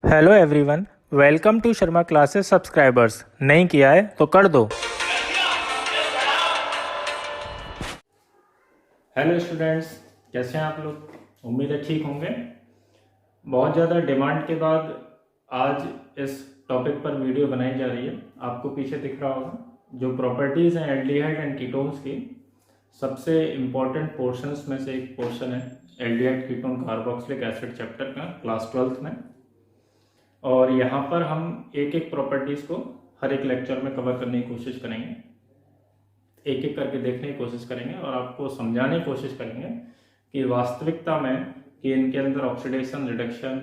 Hello everyone, welcome to Sharma classes subscribers. नहीं किया है तो कर दो। हेलो स्टूडेंट्स, कैसे हैं आप लोग? उम्मीद है ठीक होंगे। बहुत ज़्यादा डिमांड के बाद आज इस टॉपिक पर वीडियो बनाई जा रही है। आपको पीछे दिख रहा होगा जो प्रॉपर्टीज़ हैं एल्डिहाइड एंड कीटोन्स की, सबसे इम्पॉर्टेंट पोर्शंस में से एक पोर्शन है aldehyde ketone carboxylic acid chapter का, क्लास 12th में। और यहाँ पर हम एक एक प्रॉपर्टीज़ को हर एक लेक्चर में कवर करने की कोशिश करेंगे, एक एक करके देखने की कोशिश करेंगे और आपको समझाने की कोशिश करेंगे कि वास्तविकता में कि इनके अंदर ऑक्सीडेशन, रिडक्शन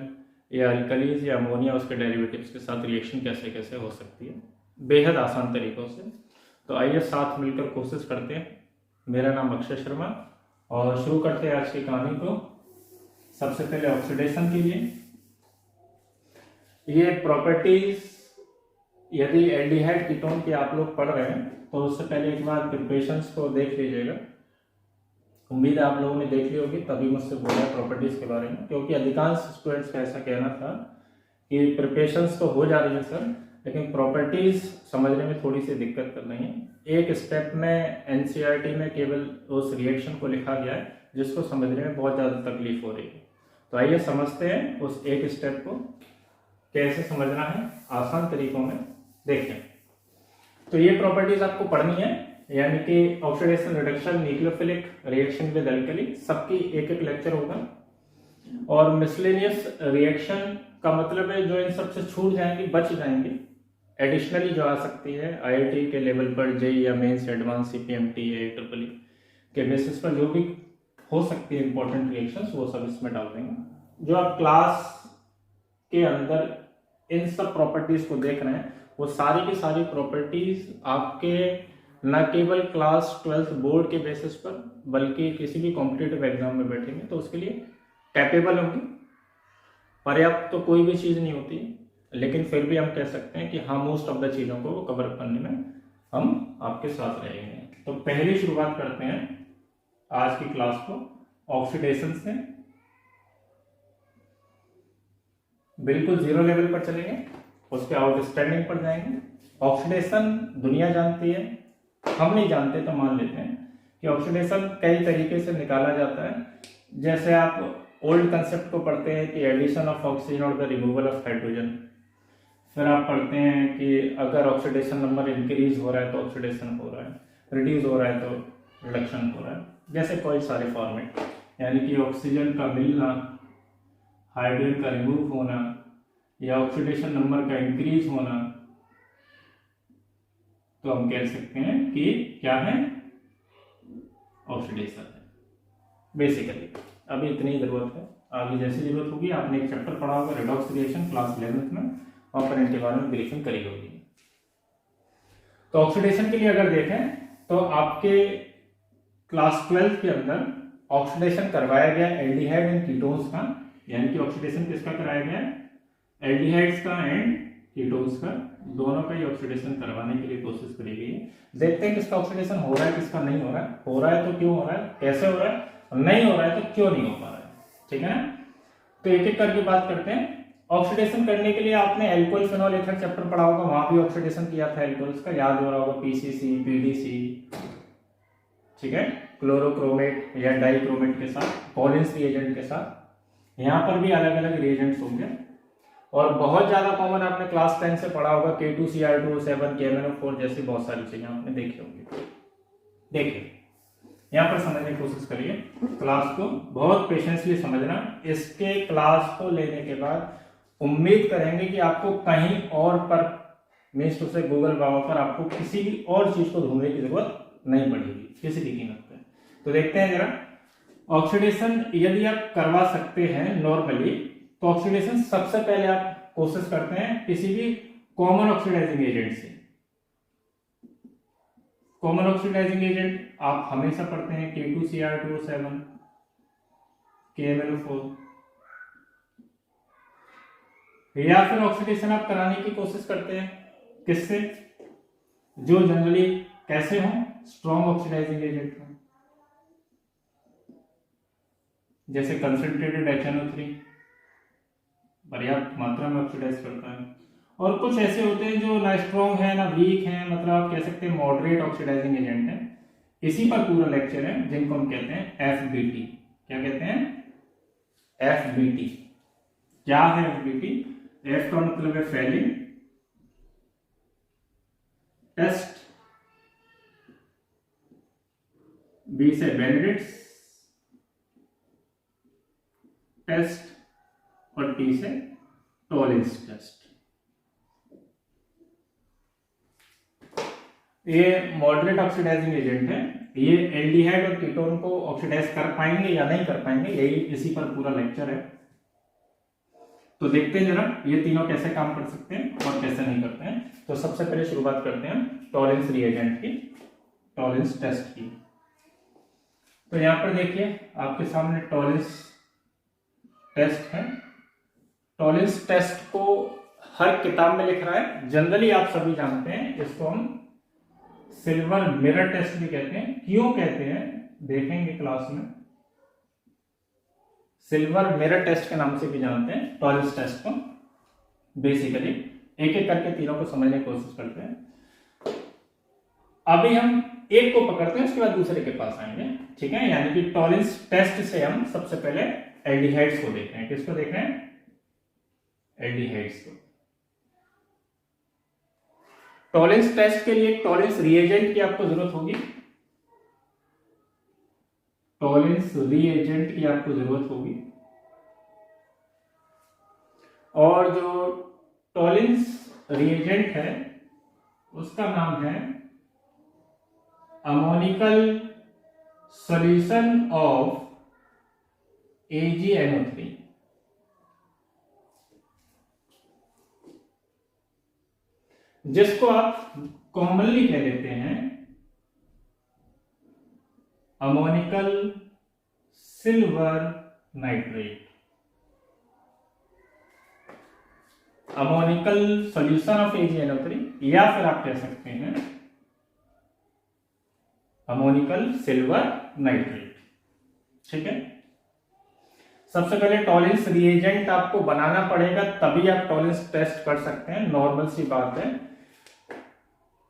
या अल्कलीज या अमोनिया उसके डेरिवेटिव्स के साथ रिएक्शन कैसे कैसे हो सकती है, बेहद आसान तरीक़ों से। तो आइए साथ मिलकर कोशिश करते हैं। मेरा नाम अक्षय शर्मा और शुरू करते हैं आज की कहानी को। सबसे पहले ऑक्सीडेशन के लिए ये प्रॉपर्टीज यदि एल्डिहाइड कीटोन की आप लोग पढ़ रहे हैं तो उससे पहले एक बार प्रिपरेशंस को देख लीजिएगा। उम्मीद है आप लोगों ने देख ली होगी, तभी मुझसे बोला प्रॉपर्टीज के बारे में, क्योंकि अधिकांश स्टूडेंट्स का ऐसा कहना था कि प्रिपरेशंस तो हो जा रही है सर, लेकिन प्रॉपर्टीज समझने में थोड़ी सी दिक्कत कर रही है। एक स्टेप में एनसीईआरटी में केवल उस रिएक्शन को लिखा गया है जिसको समझने में बहुत ज़्यादा तकलीफ हो रही है। तो आइए समझते हैं उस एक स्टेप को कैसे समझना है, आसान तरीकों में देखें। तो ये प्रॉपर्टीज आपको पढ़नी है, यानी कि oxidation, reduction, nucleophilic reaction with alkali, सबकी एक एक लेक्चर होगा। और मिसलेनियस रिएक्शन का मतलब है जो इन सबसे छूट जाएंगी, बच जाएंगी, एडिशनली जो आ सकती है आईआईटी के लेवल पर, जेईई या मेंस, एडवांस, सीपीएमटी या ट्रिपल के बेसिस पर जो भी हो सकती है इंपॉर्टेंट रिएक्शंस, वो सब इसमें डाल देंगे। जो आप क्लास के अंदर इन सब प्रॉपर्टीज को देख रहे हैं वो सारी की सारी प्रॉपर्टीज आपके न केवल क्लास 12th बोर्ड के बेसिस पर बल्कि किसी भी कॉम्पिटिटिव एग्जाम में बैठेंगे तो उसके लिए कैपेबल होंगी। पर्याप्त तो कोई भी चीज़ नहीं होती, लेकिन फिर भी हम कह सकते हैं कि हाँ, मोस्ट ऑफ द चीज़ों को कवर करने में हम आपके साथ रहेंगे। तो पहली शुरुआत करते हैं आज की क्लास को ऑक्सीडेशन से। बिल्कुल जीरो लेवल पर चलेंगे, उसके आउटस्टैंडिंग पर जाएंगे। ऑक्सीडेशन दुनिया जानती है, हम नहीं जानते तो मान लेते हैं कि ऑक्सीडेशन कई तरीके से निकाला जाता है। जैसे आप ओल्ड कंसेप्ट को पढ़ते हैं कि एडिशन ऑफ ऑक्सीजन और द रिमूवल ऑफ हाइड्रोजन। फिर आप पढ़ते हैं कि अगर ऑक्सीडेशन नंबर इंक्रीज हो रहा है तो ऑक्सीडेशन हो रहा है, रिड्यूस हो रहा है तो रिडक्शन हो रहा है। जैसे कोई सारे फॉर्मेट, यानी कि ऑक्सीजन का मिलना, हाइड्रोजन का रिमूव होना या ऑक्सीडेशन नंबर का इंक्रीज होना, तो हम कह सकते हैं कि क्या है, ऑक्सीडेशन है बेसिकली। अभी इतनी जरूरत है, आगे जैसी जरूरत होगी। आपने एक चैप्टर पढ़ा होगा रेडॉक्स रिएक्शन क्लास 11th में, और फिर इनके बारे में ब्रीफिंग करी होगी। तो ऑक्सीडेशन के लिए अगर देखें तो आपके क्लास 12th के अंदर ऑक्सीडेशन करवाया गया एल्डिहाइड एंड कीटोन्स का, यानी कि ऑक्सीडेशन किसका कराया गया, एल्डिहाइड्स का एंड कीटोन्स का, दोनों का ही ऑक्सीडेशन करवाने के लिए कोशिश करी गई है। देखते हैं किसका ऑक्सीडेशन हो रहा है, किसका नहीं हो रहा है, हो रहा है तो क्यों हो रहा है, कैसे हो रहा है, और नहीं हो रहा है तो क्यों नहीं हो पा रहा है। ठीक है ना? तो एक एक करके बात करते हैं। ऑक्सीडेशन करने के लिए आपने एल्कोहल, फिनॉल, एथर चैप्टर पढ़ा होगा, वहां भी ऑक्सीडेशन किया था एल्कोहल्स का, याद हो रहा होगा, पीसीसी, पीडीसी, ठीक है, क्लोरोक्रोमेट या डाइक्रोमेट के साथ, कॉलिन्स रिएजेंट के साथ। यहाँ पर भी अलग अलग रिएजेंट्स होंगे। और बहुत ज्यादा कॉमन आपने क्लास 10 से पढ़ा होगा K2Cr2O7, KMnO4 जैसी बहुत सारी चीजें आपने देखी होंगी। देखिए यहाँ पर समझने की कोशिश करिए, क्लास को बहुत पेशेंसली समझना। इसके क्लास को लेने के बाद उम्मीद करेंगे कि आपको कहीं और पर, मीन्स टू से गूगल बाबा पर, आपको किसी भी और चीज को ढूंढने की जरूरत नहीं पड़ेगी किसी भी कीमत पे। तो देखते हैं जरा, ऑक्सीडेशन यदि आप करवा सकते हैं नॉर्मली, तो ऑक्सीडेशन सबसे पहले आप कोशिश करते हैं किसी भी कॉमन ऑक्सीडाइजिंग एजेंट से। कॉमन ऑक्सीडाइजिंग एजेंट आप हमेशा पढ़ते हैं K2Cr2O7, KMnO4, या फिर ऑक्सीडेशन आप कराने की कोशिश करते हैं किससे, जो जनरली कैसे हो, स्ट्रॉन्ग ऑक्सीडाइजिंग एजेंट हो, जैसे कंसंट्रेटेड HNO3, पर्याप्त मात्रा में ऑक्सीडाइज करता है। और कुछ ऐसे होते हैं जो ना स्ट्रॉन्ग है ना वीक है, मतलब आप कह सकते हैं मॉडरेट ऑक्सीडाइजिंग एजेंट है। इसी पर पूरा लेक्चर है, जिनको हम कहते हैं FBT। क्या कहते हैं? FBT। क्या है FBT? F का मतलब है फेलिंग टेस्ट, B से बेनेडिक्ट्स टेस्ट और T से टॉलिंस टेस्ट। ये मॉडरेट ऑक्सीडाइजिंग एजेंट है। ये एल्डिहाइड और कीटोन को ऑक्सीडाइज कर पाएंगे या नहीं कर पाएंगे, यही इसी पर पूरा लेक्चर है। तो देखते हैं जरा ये तीनों कैसे काम कर सकते हैं और कैसे नहीं करते हैं। तो सबसे पहले शुरुआत करते हैं टॉलिंस रिएजेंट की, टॉलिंस टेस्ट की। तो यहां पर देखिए आपके सामने टॉलिंस टेस्ट है। टॉलिंस टेस्ट को हर किताब में लिख रहा है। जनरली आप सभी जानते हैं इसको हम सिल्वर मिरर टेस्ट भी कहते हैं। क्यों कहते हैं देखेंगे क्लास में। सिल्वर मिरर टेस्ट के नाम से भी जानते हैं टॉलिंस टेस्ट को। बेसिकली एक एक करके तीनों को समझने की कोशिश करते हैं। अभी हम एक को पकड़ते हैं, उसके बाद दूसरे के पास आएंगे, ठीक है। यानी कि टॉलिंस टेस्ट से हम सबसे पहले एल्डिहाइड्स को देख रहे हैं। किसको देख रहे हैं? एल्डिहाइड्स को। टॉलिंस टेस्ट के लिए टॉलिंस रिएजेंट की आपको जरूरत होगी। टॉलिंस रिएजेंट की आपको जरूरत होगी। और जो टॉलिंस रिएजेंट है उसका नाम है अमोनिकल सॉल्यूशन ऑफ AgNO3। जिसको आप कॉमनली कह देते हैं ammoniacal silver nitrate. Ammoniacal solution of AgNO3, या फिर आप कह सकते हैं अमोनिकल सिल्वर नाइट्रेट, ठीक है। सबसे पहले टॉलिंस रिएजेंट आपको बनाना पड़ेगा, तभी आप टॉलिंस टेस्ट कर सकते हैं। नॉर्मल सी बात है।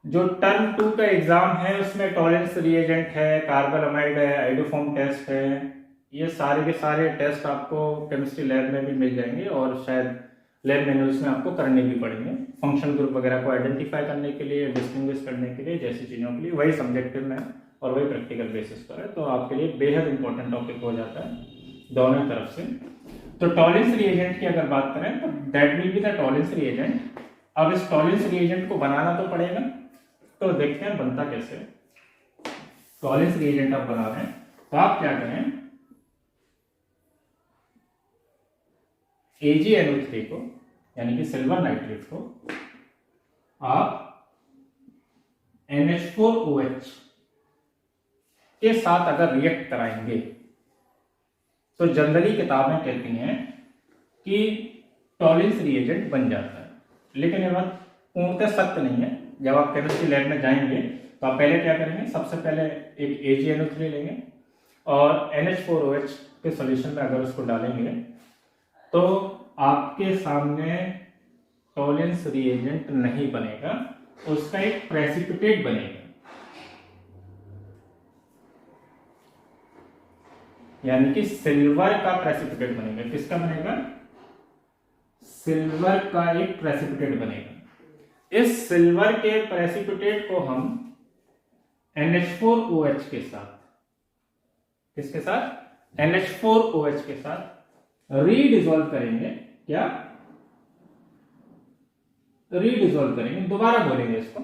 जो टर्म 2 का एग्जाम है उसमें टॉलिंस रिएजेंट है, कार्बोनामाइड है, आइडोफॉर्म टेस्ट है। ये सारे के सारे टेस्ट आपको केमिस्ट्री लैब में भी मिल जाएंगे और शायद लैब मैनुअल्स में आपको करने भी पड़ेंगे। फंक्शन ग्रुप वगैरह को आइडेंटिफाई करने के लिए, डिस्टिंग्विश करने के लिए, जैसी चीजों के लिए। वही सब्जेक्टिव में और वही प्रैक्टिकल बेसिस पर है, तो आपके लिए बेहद इंपॉर्टेंट टॉपिक हो जाता है दोनों तरफ से। तो टॉलिंस रिएजेंट की अगर बात करें तो that will be the Tollens reagent. अब इस टॉलिंस रिएजेंट को बनाना तो पड़ेगा, तो देखते हैं बनता कैसे। टॉलिंस रिएजेंट आप बना रहे हैं तो आप क्या करें, AgNO3 को यानी कि सिल्वर नाइट्रेट को आप NH4OH के साथ अगर रिएक्ट कराएंगे तो जनरली किताबें कहती हैं कि टॉलिंस रिएजेंट बन जाता है। लेकिन यह बात पूर्णतः सत्य नहीं है। जब आप केमिस्ट्री लैब में जाएंगे तो आप पहले क्या करेंगे, सबसे पहले एक AgNO3 लेंगे और NH4OH के सॉल्यूशन में अगर उसको डालेंगे तो आपके सामने टॉलिंस रिएजेंट नहीं बनेगा, उसका एक प्रेसिपिटेट बनेगा। यानी कि सिल्वर का प्रेसिपिटेट बनेगा। किसका बनेगा? सिल्वर का एक प्रेसिपिटेट बनेगा। इस सिल्वर के प्रेसिपिटेट को हम NH4OH के साथ, किसके साथ? NH4OH के साथ रीडिजोल्व करेंगे। क्या? रीडिजोल्व करेंगे, दोबारा घोलेंगे इसको।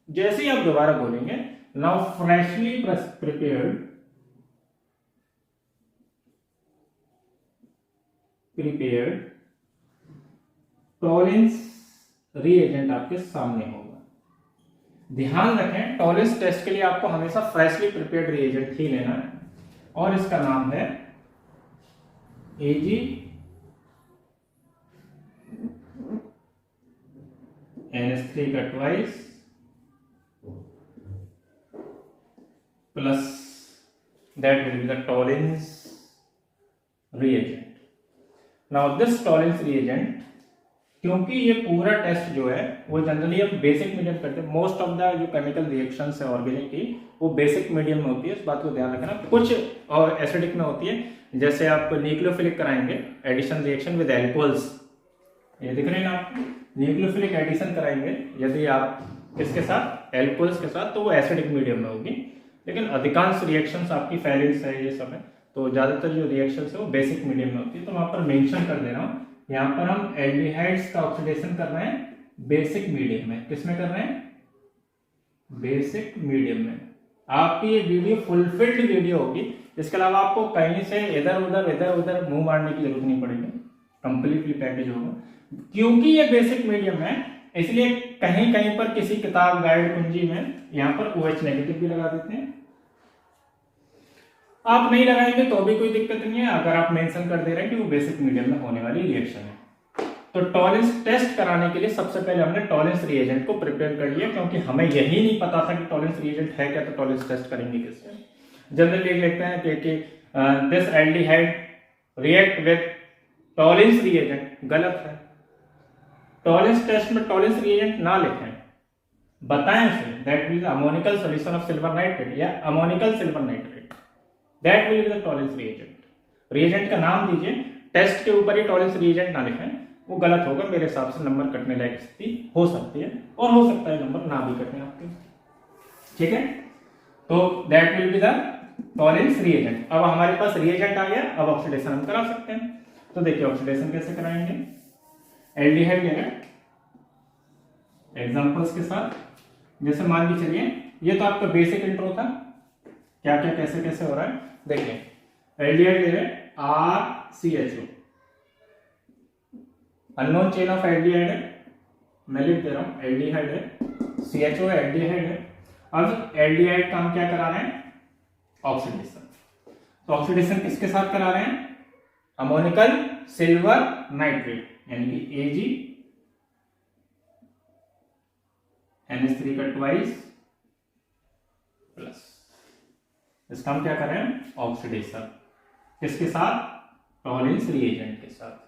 जैसे ही आप दोबारा घोलेंगे, नाउ फ्रेशली प्रिपेयर्ड टॉलिंस रिएजेंट आपके सामने होगा। ध्यान रखें, टॉलिंस टेस्ट के लिए आपको हमेशा फ्रेशली प्रिपेयर्ड रिएजेंट ही लेना है और इसका नाम है AgNH3 का twice plus that will be the Tollens reagent. Now this tolerance reagent, क्योंकि ये पूरा टेस्ट जो है वो जनरली हम बेसिक मीडियम करते हैं, मोस्ट ऑफ द जो केमिकल रिएक्शंस है ऑर्गेनिक की वो बेसिक मीडियम में होती है, इस बात को ध्यान रखना। कुछ और एसिडिक में होती है, जैसे आप न्यूक्लियोफिलिक कराएंगे एडिशन रिएक्शन विद एल्कोहल्स, ये दिख रहे हैं ना आपको, न्यूक्लियोफिलिक एडिशन कराएंगे यदि आप किसके साथ, एल्कोहल्स के साथ, तो वो एसिडिक मीडियम में होगी। लेकिन अधिकांश रिएक्शंस आपकी फेरिंग्स है ये सब है, तो ज्यादातर जो रिएक्शंस है वो बेसिक मीडियम में होती है। तो वहां पर मेंशन कर दे रहा हूं, यहाँ पर हम एल्डिहाइड्स का ऑक्सीडेशन कर रहे हैं बेसिक मीडियम में। किसमें कर रहे हैं, बेसिक मीडियम में। आपकी ये वीडियो फुलफिल्ड वीडियो होगी, इसके अलावा आपको कहीं से इधर उधर मुंह मारने की जरूरत नहीं पड़ेगी, कंप्लीटली पैकेज होगा। क्योंकि ये बेसिक मीडियम है इसलिए कहीं कहीं पर किसी किताब गाइड कुंजी में यहाँ पर OH नेगेटिव भी लगा देते हैं। आप नहीं लगाएंगे तो भी कोई दिक्कत नहीं है, अगर आप मेंशन कर दे रहे हैं कि वो बेसिक मीडियम में होने वाली रिएक्शन है। तो टॉलरेंस टेस्ट कराने के लिए सबसे पहले हमने टॉलरेंस रिएजेंट को प्रिपेयर कर लिया, क्योंकि हमें यही नहीं पता था कि टॉलरेंस रिएजेंट है क्या, तो टॉलरेंस टेस्ट करेंगे किससे। जनरली लिखते हैं कि this aldehyde react with tolerance reagent, गलत है। टॉलरेंस टेस्ट में टॉलरेंस रिएजेंट ना लिखें, बताएं उसे that means ammoniacal solution of silver nitrate या ammoniacal silver nitrate, that will be the tolerance reagent. Reagent का नाम दीजिए, टेस्ट के ऊपर ही टॉलरेंस रिएजेंट ना लिखें, वो गलत होगा। मेरे हिसाब से नंबर कटने लायक स्थिति हो सकती है, और हो सकता है नंबर ना भी कटे आपके, ठीक है। तो that will be the tolerance reagent. अब हमारे पास रिएजेंट आ गया, अब ऑक्सीडेशन हम करा सकते हैं। तो देखिए ऑक्सीडेशन कैसे कराएंगे, एल्डिहाइड लेंगे एग्जांपल्स के साथ। जैसे मान के चलिए ये तो आपका बेसिक इंट्रो था, क्या क्या कैसे कैसे हो रहा है देखिए। एल्डिहाइड ले रहे RCHO, unknown chain of aldehyde है, मैं लिख दे रहा हूं एल्डिहाइड है, CHO है, एल्डिहाइड है। अब एल्डिहाइड का हम क्या करा रहे हैं, ऑक्सीडेशन। तो ऑक्सीडेशन किसके साथ करा रहे हैं, अमोनिकल सिल्वर नाइट्रेट यानी कि Ag, NH3 का ट्वाइस प्लस, इसका हम क्या कर रहे हैं, ऑक्सीडेशन। किसके साथ, टॉलरेंस रिएजेंट के साथ।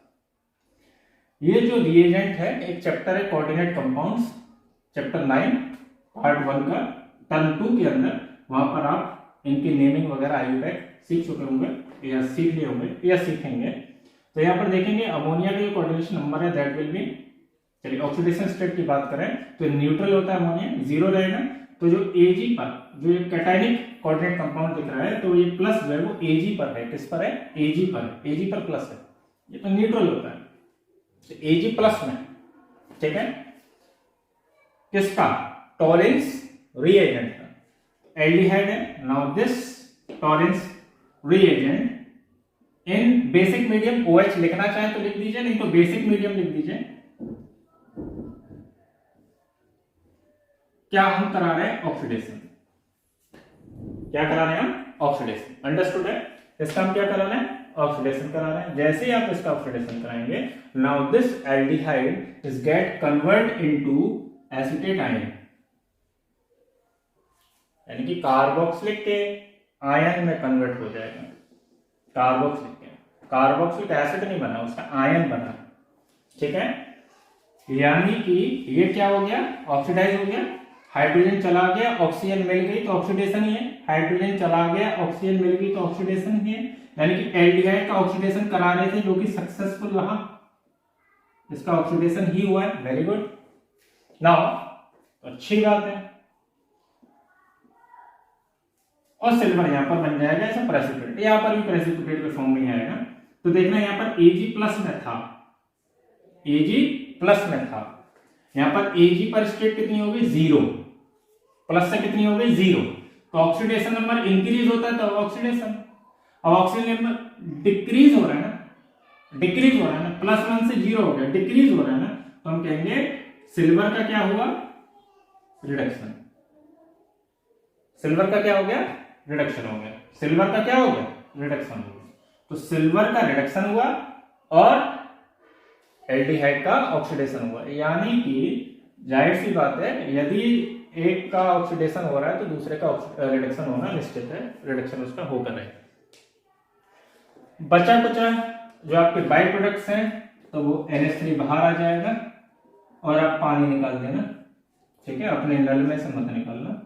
ये जो रिएजेंट है एक चैप्टर है कोऑर्डिनेट कंपाउंड्स, चैप्टर 9 पार्ट 1 का टर्म 2 के अंदर, वहां पर आप इनकी नेमिंग वगैरह आई बैक सीख चुके होंगे या सीख लिए होंगे या सीखेंगे। तो यहाँ पर देखेंगे अमोनिया का जो कोऑर्डिनेशन नंबर है दैट विल बी, चलिए ऑक्सीडेशन स्टेट की बात करें तो न्यूट्रल होता है अमोनिया, 0 रहेगा। तो जो Ag पर जो ये कैटायनिक कोऑर्डिनेट कंपाउंड दिख रहा है, तो ये प्लस जो है वो Ag पर है, किस पर है, Ag पर, Ag पर प्लस है, ये तो न्यूट्रल होता है, तो Ag प्लस में, ठीक है। किसका, टॉलरेंस रिएजेंट का, एल्डिहाइड है। Now this tolerance reagent in basic medium OH लिखना चाहे तो लिख दीजिए, नहीं तो बेसिक मीडियम लिख दीजिए। क्या हम करा रहे हैं, ऑक्सीडेशन। क्या करा रहे हैं हम, ऑक्सीडेशन, अंडरस्टूड है। इसका हम क्या करा रहे हैं, ऑक्सीडेशन करा रहे हैं। जैसे ही आप इसका ऑक्सीडेशन कराएंगे, now this aldehyde is get convert into acetate ion, यानी कि कार्बोक्सिलिक के आयन में कन्वर्ट हो जाएगा। कार्बोक्सिलिक कार्बोक्सिलिक एसिड नहीं बना, उसका आयन बना, ठीक है। यानी कि ये क्या हो गया, ऑक्सीडाइज हो गया, हाइड्रोजन चला गया, ऑक्सीजन मिल गई तो ऑक्सीडेशन ही है, हाइड्रोजन चला गया, ऑक्सीजन मिल गई तो ऑक्सीडेशन ही है। यानी कि एल्डिहाइड का ऑक्सीडेशन करा रहे थे जो कि सक्सेसफुल रहा, इसका ऑक्सीडेशन ही हुआ है, वेरी गुड। नाउ अच्छी बात है, और सिल्वर यहां पर बन जाएगा ऐसा प्रेसिपिटेट, यहां पर भी प्रेसिपिटेट के फॉर्म में आएगा। तो देखना यहाँ पर Ag प्लस में था, Ag प्लस में था, यहां पर Ag पर स्टेट कितनी होगी, 0, प्लस से कितनी होगी, 0। तो ऑक्सीडेशन नंबर इंक्रीज होता है तो ऑक्सीडेशन, अब ऑक्सीजन नंबर डिक्रीज हो रहा है ना, डिक्रीज हो रहा है ना, +1 से 0 हो गया, डिक्रीज हो रहा है ना, तो हम कहेंगे सिल्वर का क्या हुआ, रिडक्शन। सिल्वर का क्या हो गया, रिडक्शन हो गया। सिल्वर का क्या हो गया, रिडक्शन हो गया। तो सिल्वर का रिडक्शन हुआ और एल्डिहाइड का ऑक्सीडेशन हुआ, यानी कि जाहिर सी बात है यदि एक का ऑक्सीडेशन हो रहा है तो दूसरे का रिडक्शन होना निश्चित है, रिडक्शन उसका होकर रहेगा। बचा कुचा जो आपके बाई प्रोडक्ट्स हैं तो वो NH3 बाहर आ जाएगा और आप पानी निकाल देना, ठीक है। अपने नल में से मत निकालना,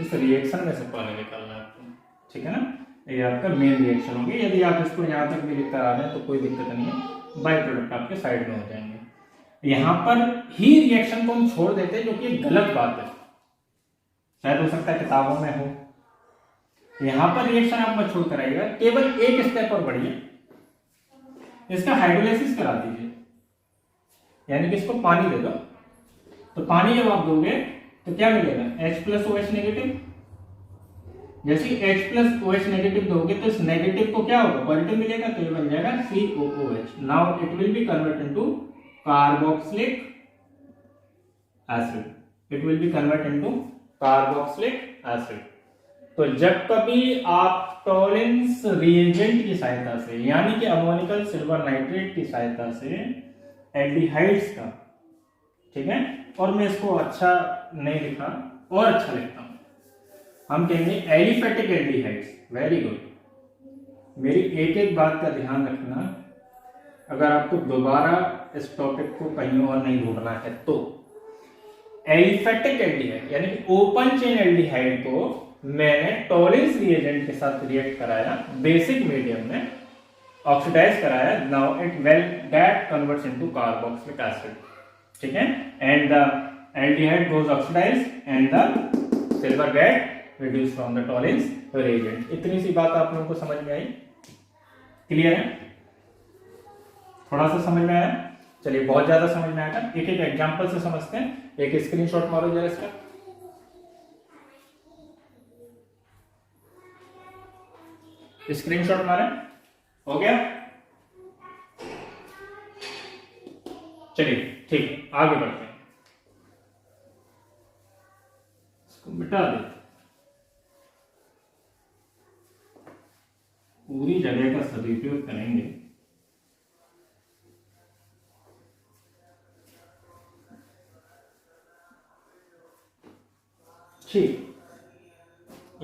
इस रिएक्शन में से पानी निकालना आपको, ठीक है ना। ये आपका मेन रिएक्शन होगी। यदि आप इसको यहाँ तक भी लिखकर आ रहे हैं तो कोई दिक्कत नहीं है, बाई प्रोडक्ट आपके साइड में हो जाएंगे। यहाँ पर ही रिएक्शन को हम छोड़ देते हैं, जो कि गलत बात है, शायद हो सकता है किताबों में हो। यहाँ पर रिएक्शन आप मत छोड़ कर आइएगा, केवल एक स्टेप और बढ़िए, इसका हाइड्रोलाइसिस करा दीजिए, यानी कि इसको पानी दे दो। तो पानी जब आप दोगे तो क्या मिलेगा, H+OH नेगेटिव। जैसे H+OH नेगेटिव दोगे तो इस नेगेटिव को क्या होगा, पॉजिटिव मिलेगा, तो ये बन जाएगा COOH। Now it will B convert into carboxylic acid, it will B convert into carboxylic acid. तो जब कभी आप टॉलेंस रिएजेंट की सहायता से, यानी कि अमोनिकल सिल्वर नाइट्रेट की सहायता से एल्डिहाइड्स का, ठीक है, और मैं इसको अच्छा नहीं लिखा और अच्छा लिखता हूं, हम कहेंगे एलिफेटिक एल्डिहाइड्स। Very good. मेरी एक एक बात का ध्यान रखना, अगर आपको दोबारा इस टॉपिक को कहीं और नहीं ढूंढना है तो एलिफेटिक एल्डिहाइड यानी कि ओपन चेन एल्डिहाइड को मैंने टॉलेंस रिएजेंट के साथ रिएक्ट कराया, बेसिक मीडियम में ऑक्सीडाइज कराया। Now it will get converts into carboxylic acid, ठीक है, and the aldehyde goes oxidized and the silver get reduced from the tollens reagent। इतनी सी बात आप लोगों को समझ में आई, क्लियर है, थोड़ा सा समझ में आया। चलिए, बहुत ज्यादा समझ में आएगा, एक एक एग्जांपल से समझते हैं। एक स्क्रीनशॉट मारो जरा इसका, स्क्रीनशॉट मारे, हो गया। चलिए ठीक है, आगे बढ़ते हैं, इसको मिटा देते, पूरी जगह का सदुपयोग करेंगे। ठीक,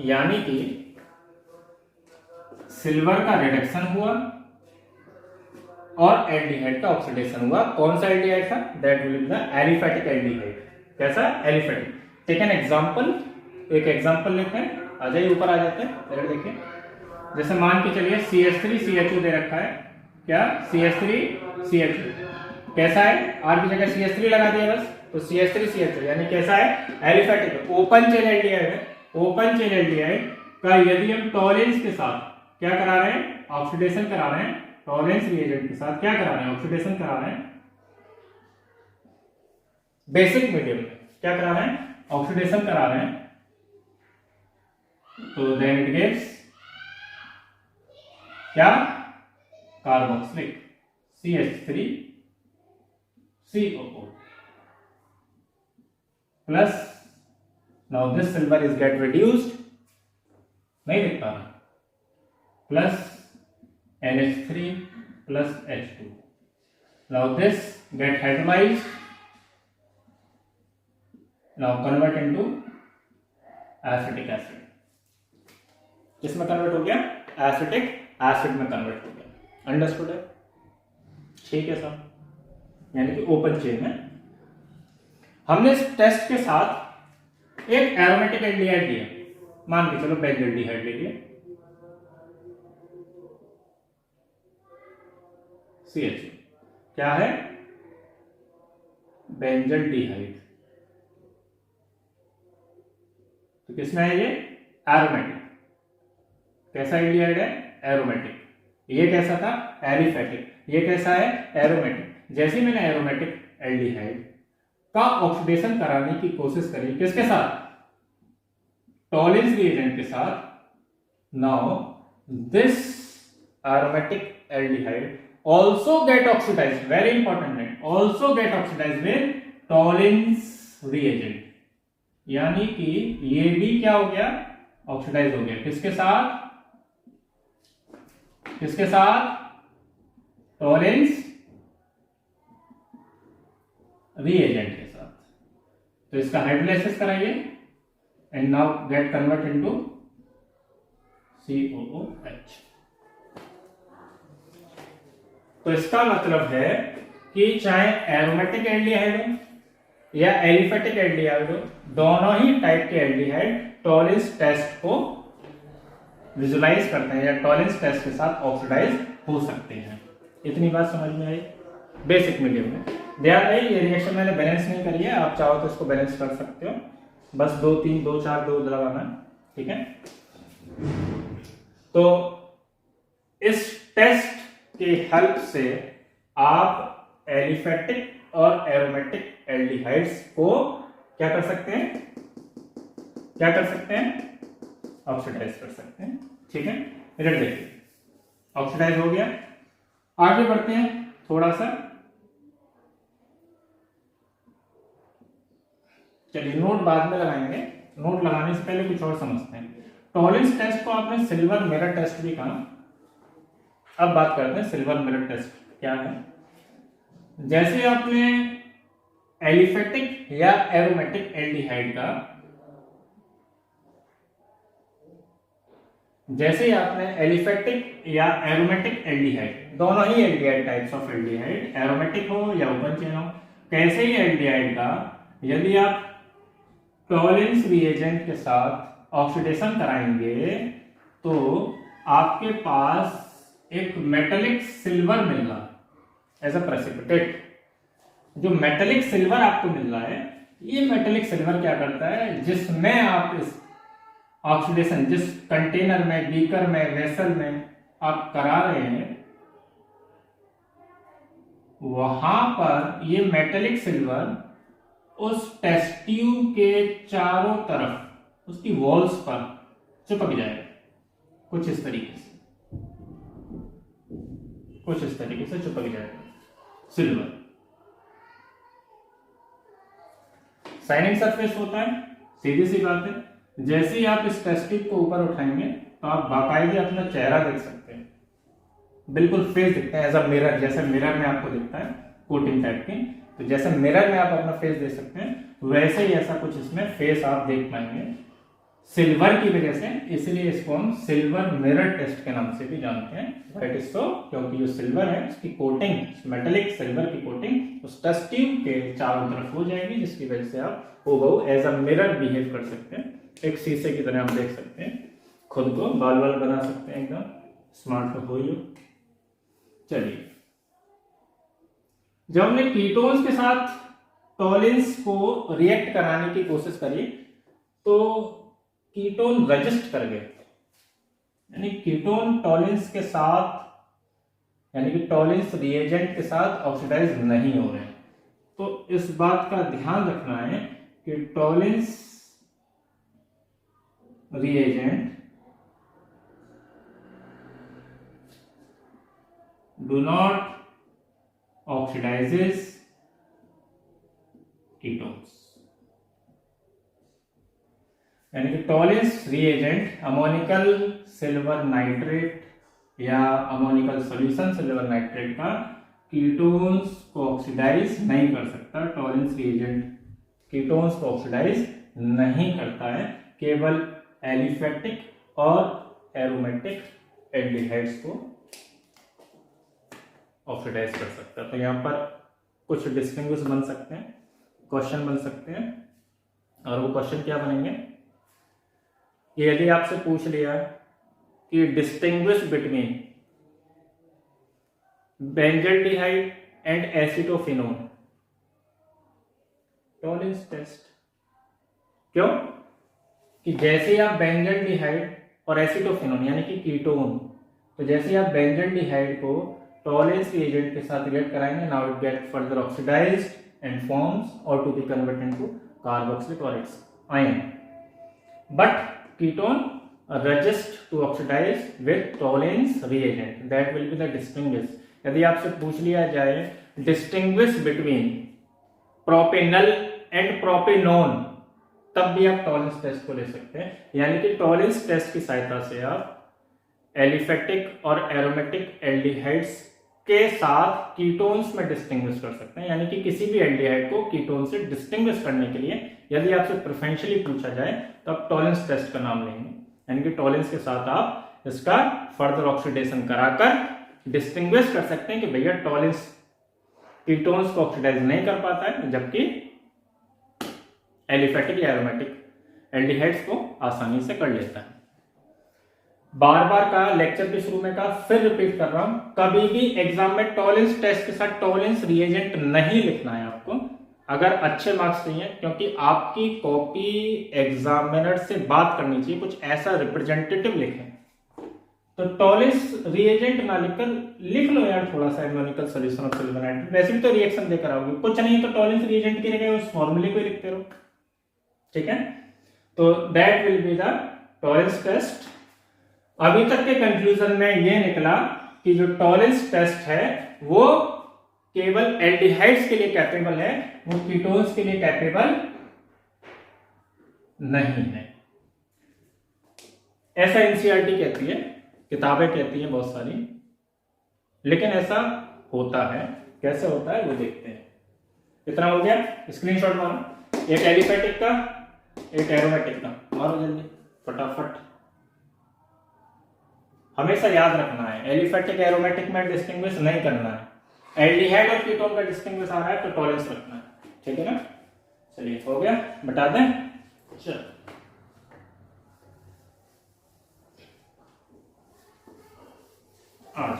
यानी कि सिल्वर का रिडक्शन हुआ और एल्डिहाइड का ऑक्सीडेशन हुआ। कौन सा एल्डिहाइड था, that will be the aliphatic aldehyde. कैसा, एलिफेटिक। टेक एन एग्जांपल, एक एग्जांपल लेते हैं, आ जाइए ऊपर आ जाते हैं, जरा देखिए। जैसे मान के चलिए CH3CHO दे रखा है, क्या CH3CHO कैसा है, आर की जगह CH3 लगा दिया बस, तो CH3CHO यानी कैसा है, एलिफेटिक, ओपन चेन एल्डिहाइड है। ओपन चेन एल्डिहाइड का यदि हम टॉलेंस के साथ क्या करा रहे हैं, ऑक्सीडेशन करा रहे हैं, टॉलेंस रिएजेंट के साथ क्या करा रहे हैं, ऑक्सीडेशन करा रहे हैं, बेसिक मीडियम में क्या करा रहे हैं, ऑक्सीडेशन करा रहे हैं, तो देन इट गिव्स क्या, carboxylic CH3COO plus, now this silver is get reduced, नहीं लिख पा रहा, plus NH3 plus H2. Now this get hydrolyzed, now convert into acetic acid. किसमें कन्वर्ट हो गया, एसिटिक एसिड में कन्वर्ट हो गया। अंडरस्टूड है, ठीक है सब, यानी कि ओपन चेन में। हमने इस टेस्ट के साथ एक एरोमेटिक एल्डिहाइड लिया, मान के चलो बेंजल्डिहाइड ले लिया, CH क्या है, बेंजल्डिहाइड। तो किसमें है ये, एरोमेटिक। कैसा एल्डिहाइड है, एरोमेटिक। ये कैसा था, एलिफेटिक। ये कैसा है, एरोमेटिक। जैसे मैंने एरोमेटिक एल्डिहाइड का ऑक्सीडेशन कराने की कोशिश करी, किसके साथ, टॉलेंस रिएजेंट के साथ। Now this aromatic aldehyde also get oxidized, very important है, also get oxidized with Tollens reagent, यानी कि ये भी क्या हो गया, ऑक्सीडाइज हो गया। किसके साथ, किसके साथ, टॉलेंस reagent के साथ। तो इसका हाइड्रोलाइसिस कराइए and now get convert into COOH। तो इसका मतलब है कि चाहे एरोमेटिक एल्डिहाइड हो या एलिफेटिक एल्डिहाइड हो, दोनों ही टाइप के एल्डिहाइड टॉलेंस टेस्ट को विजुलाइज करते हैं या टॉलेंस टेस्ट के साथ ऑक्सीडाइज हो सकते हैं। इतनी बात समझ में आई बेसिक मीडियम में। ध्यान रहे ये रिएक्शन मैंने बैलेंस नहीं करी है, आप चाहो तो इसको बैलेंस कर सकते हो, बस 2 3 2 4 2 लगाना है, ठीक है। तो इस टेस्ट के हेल्प से आप एलिफेटिक और एरोमेटिक एल्डिहाइड्स को क्या कर सकते हैं, ऑक्सीडाइज कर सकते हैं, ठीक है। रिजल्ट देखिए, ऑक्सीडाइज हो गया। आगे बढ़ते हैं थोड़ा सा, चलिए नोट बाद में लगाएंगे, नोट लगाने से पहले कुछ और समझते हैं। टॉलेंस टेस्ट को आपने सिल्वर मिरर टेस्ट भी कहा। अब बात करते हैं सिल्वर मिरर टेस्ट क्या है। जैसे आपने एलिफेटिक या एरोमेटिक एल्डिहाइड का, जैसे आपने एलिफेटिक या एरोमेटिक एल्डिहाइड, दोनों ही aldehyde types of aldehyde, aromatic हो या ओपन चेन हो, कैसे ही एल्डिहाइड का यदि आप टॉलेंस रिएजेंट के साथ ऑक्सीडेशन कराएंगे तो आपके पास एक मेटेलिक सिल्वर मिल रहा है एज अ प्रेसिपिटेट। जो मेटेलिक सिल्वर आपको मिल रहा है, ये मेटेलिक सिल्वर क्या करता है, जिसमें आप इस ऑक्सीडेशन, जिस कंटेनर में, बीकर में, वेसल में आप करा रहे हैं, वहां पर ये मेटेलिक सिल्वर उस टेस्ट ट्यूब के चारों तरफ उसकी वॉल्स पर चिपक जाएगा, कुछ इस तरीके से चिपक जाएगा सिल्वर। शाइनिंग सरफेस होता है, सीधी सी बात है। जैसे ही आप इस टेस्ट ट्यूब को ऊपर उठाएंगे तो आप बाकायदे अपना चेहरा देख सकते हैं, बिल्कुल फेस दिखता है एज अ मिरर, जैसे मिरर में आपको दिखता है कोटिंग टाइप की, तो जैसे मिरर में आप अपना फेस देख सकते हैं, वैसे ही ऐसा कुछ इसमें फेस आप देख पाएंगे सिल्वर की वजह से। इसलिए इसको हम सिल्वर मिरर टेस्ट के नाम से भी जानते हैं। दैट इज सो क्योंकि जो सिल्वर है उसकी कोटिंग, मेटेलिक सिल्वर की कोटिंग उस टेस्ट ट्यूब के चारों तरफ हो जाएगी, जिसकी वजह से आप वो एज अ मिरर बिहेव कर सकते हैं, एक शीशे की तरह हम देख सकते हैं खुद को, बाल बाल बना सकते हैं, एकदम स्मार्ट तो हो ही। चलिए, जब हमने कीटोन्स के साथ टॉलेंस को रिएक्ट कराने की कोशिश करी तो कीटोन रजिस्ट कर गए, यानी कीटोन टॉलेंस के साथ, यानी कि टॉलेंस रिएजेंट के साथ ऑक्सीडाइज नहीं हो रहे हैं। तो इस बात का ध्यान रखना है कि Tollens reagent do not oxidizes ketones, यानी कि Tollens reagent ammoniacal silver nitrate या अमोनिकल सॉल्यूशन सिल्वर नाइट्रेट का कीटोन्स को ऑक्सीडाइज नहीं कर सकता। टॉलेंस रिएजेंट कीटोन्स को ऑक्सीडाइज नहीं करता है, केवल एलिफेटिक और एरोमेटिक एल्डिहाइड्स को ऑक्सीडाइज कर सकता है। तो यहाँ पर कुछ डिस्टिंग्विश बन सकते हैं, क्वेश्चन बन सकते हैं, और वो क्वेश्चन क्या बनेंगे, यदि आपसे पूछ लिया कि distinguish between benzaldehyde and acetophenone, Tollens test. क्यों कि जैसे ही आप बेंजल्डिहाइड और एसिटोफिनोन यानी कि कीटोन, तो जैसे ही आप बेंजल्डिहाइड को टॉलेंस रिएजेंट के साथ रिएक्ट कराएंगे, now it get further oxidized and forms और to be converted into carboxylic और its ion, but ketone resist to oxidize with Tollens reagent, that will be the distinguish। यदि आपसे पूछ लिया जाए distinguish between propanal and propanone, तब भी आप टॉलेंस टेस्ट को ले सकते हैं। यानी कि टॉलेंस टेस्ट की सहायता से आप एलिफेटिक और एरोमेटिक एल्डिहाइड्स के साथ कीटोन्स में डिस्टिंग्विश कर सकते हैं। यानी कि किसी भी एल्डिहाइड को कीटोन से डिस्टिंग्विश करने के लिए यदि आपसे प्रेफरेंशियली पूछा जाए तो आप टॉलेंस टेस्ट का नाम लेंगे, यानी कि टॉलेंस के साथ आप इसका फर्दर ऑक्सीडेशन कराकर डिस्टिंग्विश कर सकते हैं कि भैया टॉलिन्स कीटोन्स को ऑक्सीडाइज नहीं कर पाता है, जबकि एलिफेटिक या एरोमेटिक एल्डिहाइड्स को आसानी से कर लेता है। बार बार कहा, लेक्चर के शुरू में कहा, फिर रिपीट कर रहा हूं, कभी भी एग्जाम में टॉलिन्स टेस्ट के साथ टॉलिन्स रिएजेंट नहीं लिखना है आपको, अगर अच्छे मार्क्स चाहिए, क्योंकि आपकी कॉपी एग्जामिनर से बात करनी चाहिए, कुछ ऐसा रिप्रेजेंटेटिव लिखें। तो टॉलिन्स रिएजेंट ना लिखकर लिख लो यार थोड़ा सा analytical solution of silver nitrate, वैसे भी तो रिएक्शन देकर आओगे, कुछ नहीं तो टॉलिन्स रिएजेंट की जगह उस फॉर्मूले को लिखते रहो, ठीक है। तो that will be the Tollens test. अभी तक के कंक्लूजन में ये निकला कि जो टॉलिन्स टेस्ट है वो केवल एल्डिहाइड्स के लिए कैपेबल है, वो कीटोन्स के लिए कैपेबल नहीं है। ऐसा एनसीईआरटी कहती है, किताबें कहती हैं बहुत सारी, लेकिन ऐसा होता है। कैसे होता है वो देखते हैं। इतना हो गया, स्क्रीनशॉट मारो, एक एलिफेटिक का एक एरोमेटिक का, मारो जल्दी फटाफट। हमेशा याद रखना है एलिफेटिक एरोमेटिक में डिस्टिंग्विश नहीं करना है, एल्डिहाइड और कीटोन का डिस्टिंग्विश आ रहा है तो टॉलरेंस रखना है, ठीक है ना। चलिए हो गया, बता दें। चल आज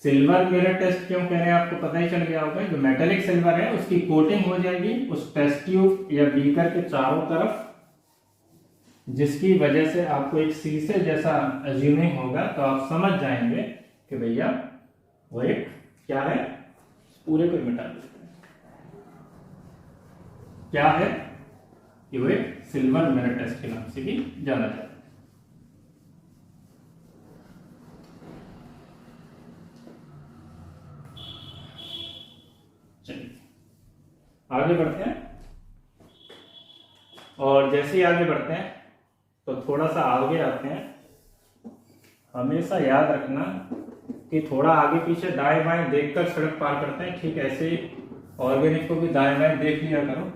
सिल्वर मिरर टेस्ट क्यों कह रहे हैं आपको पता ही चल गया होगा। जो मेटेलिक सिल्वर है उसकी कोटिंग हो जाएगी उस टेस्ट ट्यूब या बीकर के चारों तरफ, जिसकी वजह से आपको एक शीशे जैसा अज्यूमिंग होगा, तो आप समझ जाएंगे कि भैया वो एक क्या है, पूरे को मिटा देते हैं, क्या है कि वो एक सिल्वर मिरर टेस्ट के नाम से भी जाना जाता है। चलिए आगे बढ़ते हैं, और जैसे ही आगे बढ़ते हैं तो थोड़ा सा आगे आते हैं। हमेशा याद रखना कि थोड़ा आगे पीछे दाएं बाएं देखकर सड़क पार करते हैं, ठीक ऐसे ही ऑर्गेनिक को भी दाएं बाएं देख लिया करो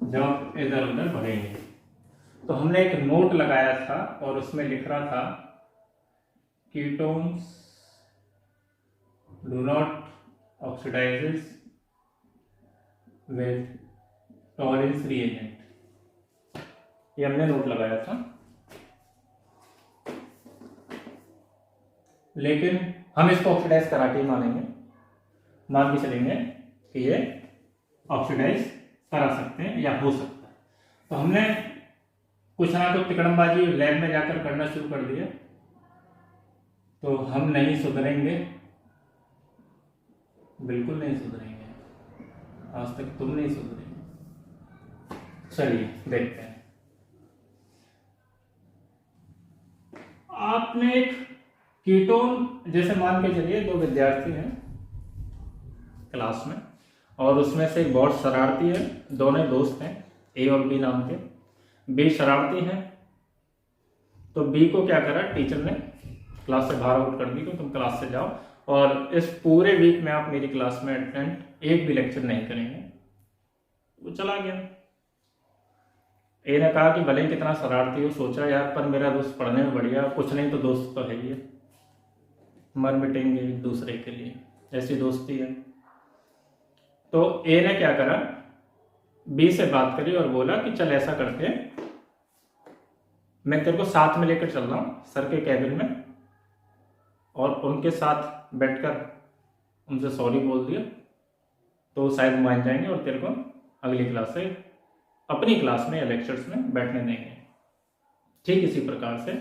जब इधर उधर बढ़ेंगे। तो हमने एक नोट लगाया था और उसमें लिख रहा था ketones do not oxidises with tolerance reagent, ये हमने नोट लगाया था। लेकिन हम इसको ऑक्सीडाइज करा के मानेंगे, मान के चलेंगे कि ये ऑक्सीडाइज करा सकते हैं या हो सकता है। तो हमने कुछ ना कुछ तिकड़मबाजी लैब में जाकर करना शुरू कर दिया, तो हम नहीं सुधरेंगे, बिल्कुल नहीं सुधरेंगे, आज तक तुम नहीं सुधरेंगे। चलिए देखते हैं। आपने एक कीटोन, जैसे मान के चलिए दो विद्यार्थी हैं क्लास में, और उसमें से एक बहुत शरारती है, दोनों दोस्त हैं ए और बी नाम के। बी शरारती है तो बी को क्या करा, टीचर ने क्लास से बाहर आउट कर दी कि तुम क्लास से जाओ, और इस पूरे वीक में आप मेरी क्लास में अटेंड एक भी लेक्चर नहीं करेंगे। वो चला गया। ए ने कहा कि भले ही कितना शरारती हो, सोचा यार पर मेरा दोस्त पढ़ने में बढ़िया, कुछ नहीं तो दोस्त तो है ही, मर मिटेंगे एक दूसरे के लिए, ऐसी दोस्ती है। तो ए ने क्या करा, बी से बात करी और बोला कि चल ऐसा करते हैं, मैं तेरे को साथ में लेकर चल रहा हूँ सर के कैबिन में, और उनके साथ बैठकर उनसे सॉरी बोल दिया तो शायद मान जाएंगे और तेरे को अगली क्लास से अपनी क्लास में या लेक्चर्स में बैठने देंगे। ठीक इसी प्रकार से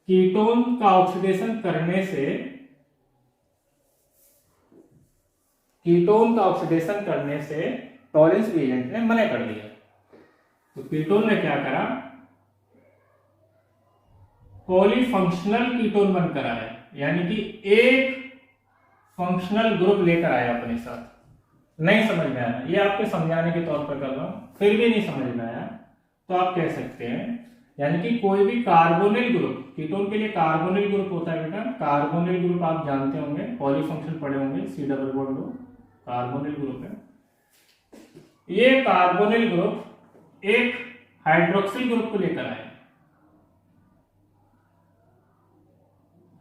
कीटोन का ऑक्सीडेशन करने से, कीटोन का ऑक्सीडेशन करने से टॉलरेंस रिएजेंट ने मना कर दिया। तो कीटोन ने क्या करा, पॉलीफंक्शनल कीटोन बनकर आया, यानी कि एक फंक्शनल ग्रुप लेकर आया अपने साथ। नहीं समझ में आया, ये आपके समझाने के तौर पर कर रहा हूं, फिर भी नहीं समझ में आया तो आप कह सकते हैं, यानी कि कोई भी कार्बोनिल ग्रुप, कीटोन के लिए कार्बोनिल ग्रुप होता है बेटा, कार्बोनिल ग्रुप आप जानते होंगे, पॉलीफंक्शन पढ़े होंगे, C double bond carbonyl group है। ये कार्बोनिल ग्रुप एक हाइड्रोक्सिल ग्रुप को लेकर आए।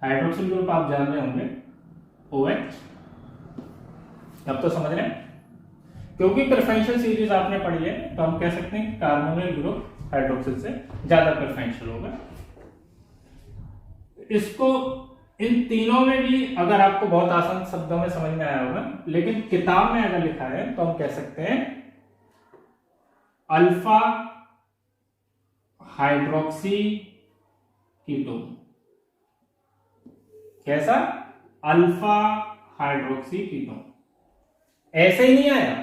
हाइड्रोक्सिल ग्रुप आप जान रहे होंगे OH, अब तो समझ रहे हैं, क्योंकि प्रेफरेंशियल सीरीज आपने पढ़ी है तो हम कह सकते हैं कार्बोनिल ग्रुप हाइड्रोक्सिल से ज्यादा प्रेफरेंशियल होगा। इसको इन तीनों में भी अगर आपको बहुत आसान शब्दों में समझ में आया होगा, लेकिन किताब में अगर लिखा है तो हम कह सकते हैं अल्फा हाइड्रोक्सी कीटोन। कैसा? Alpha hydroxy ketone. ऐसे ही नहीं आया,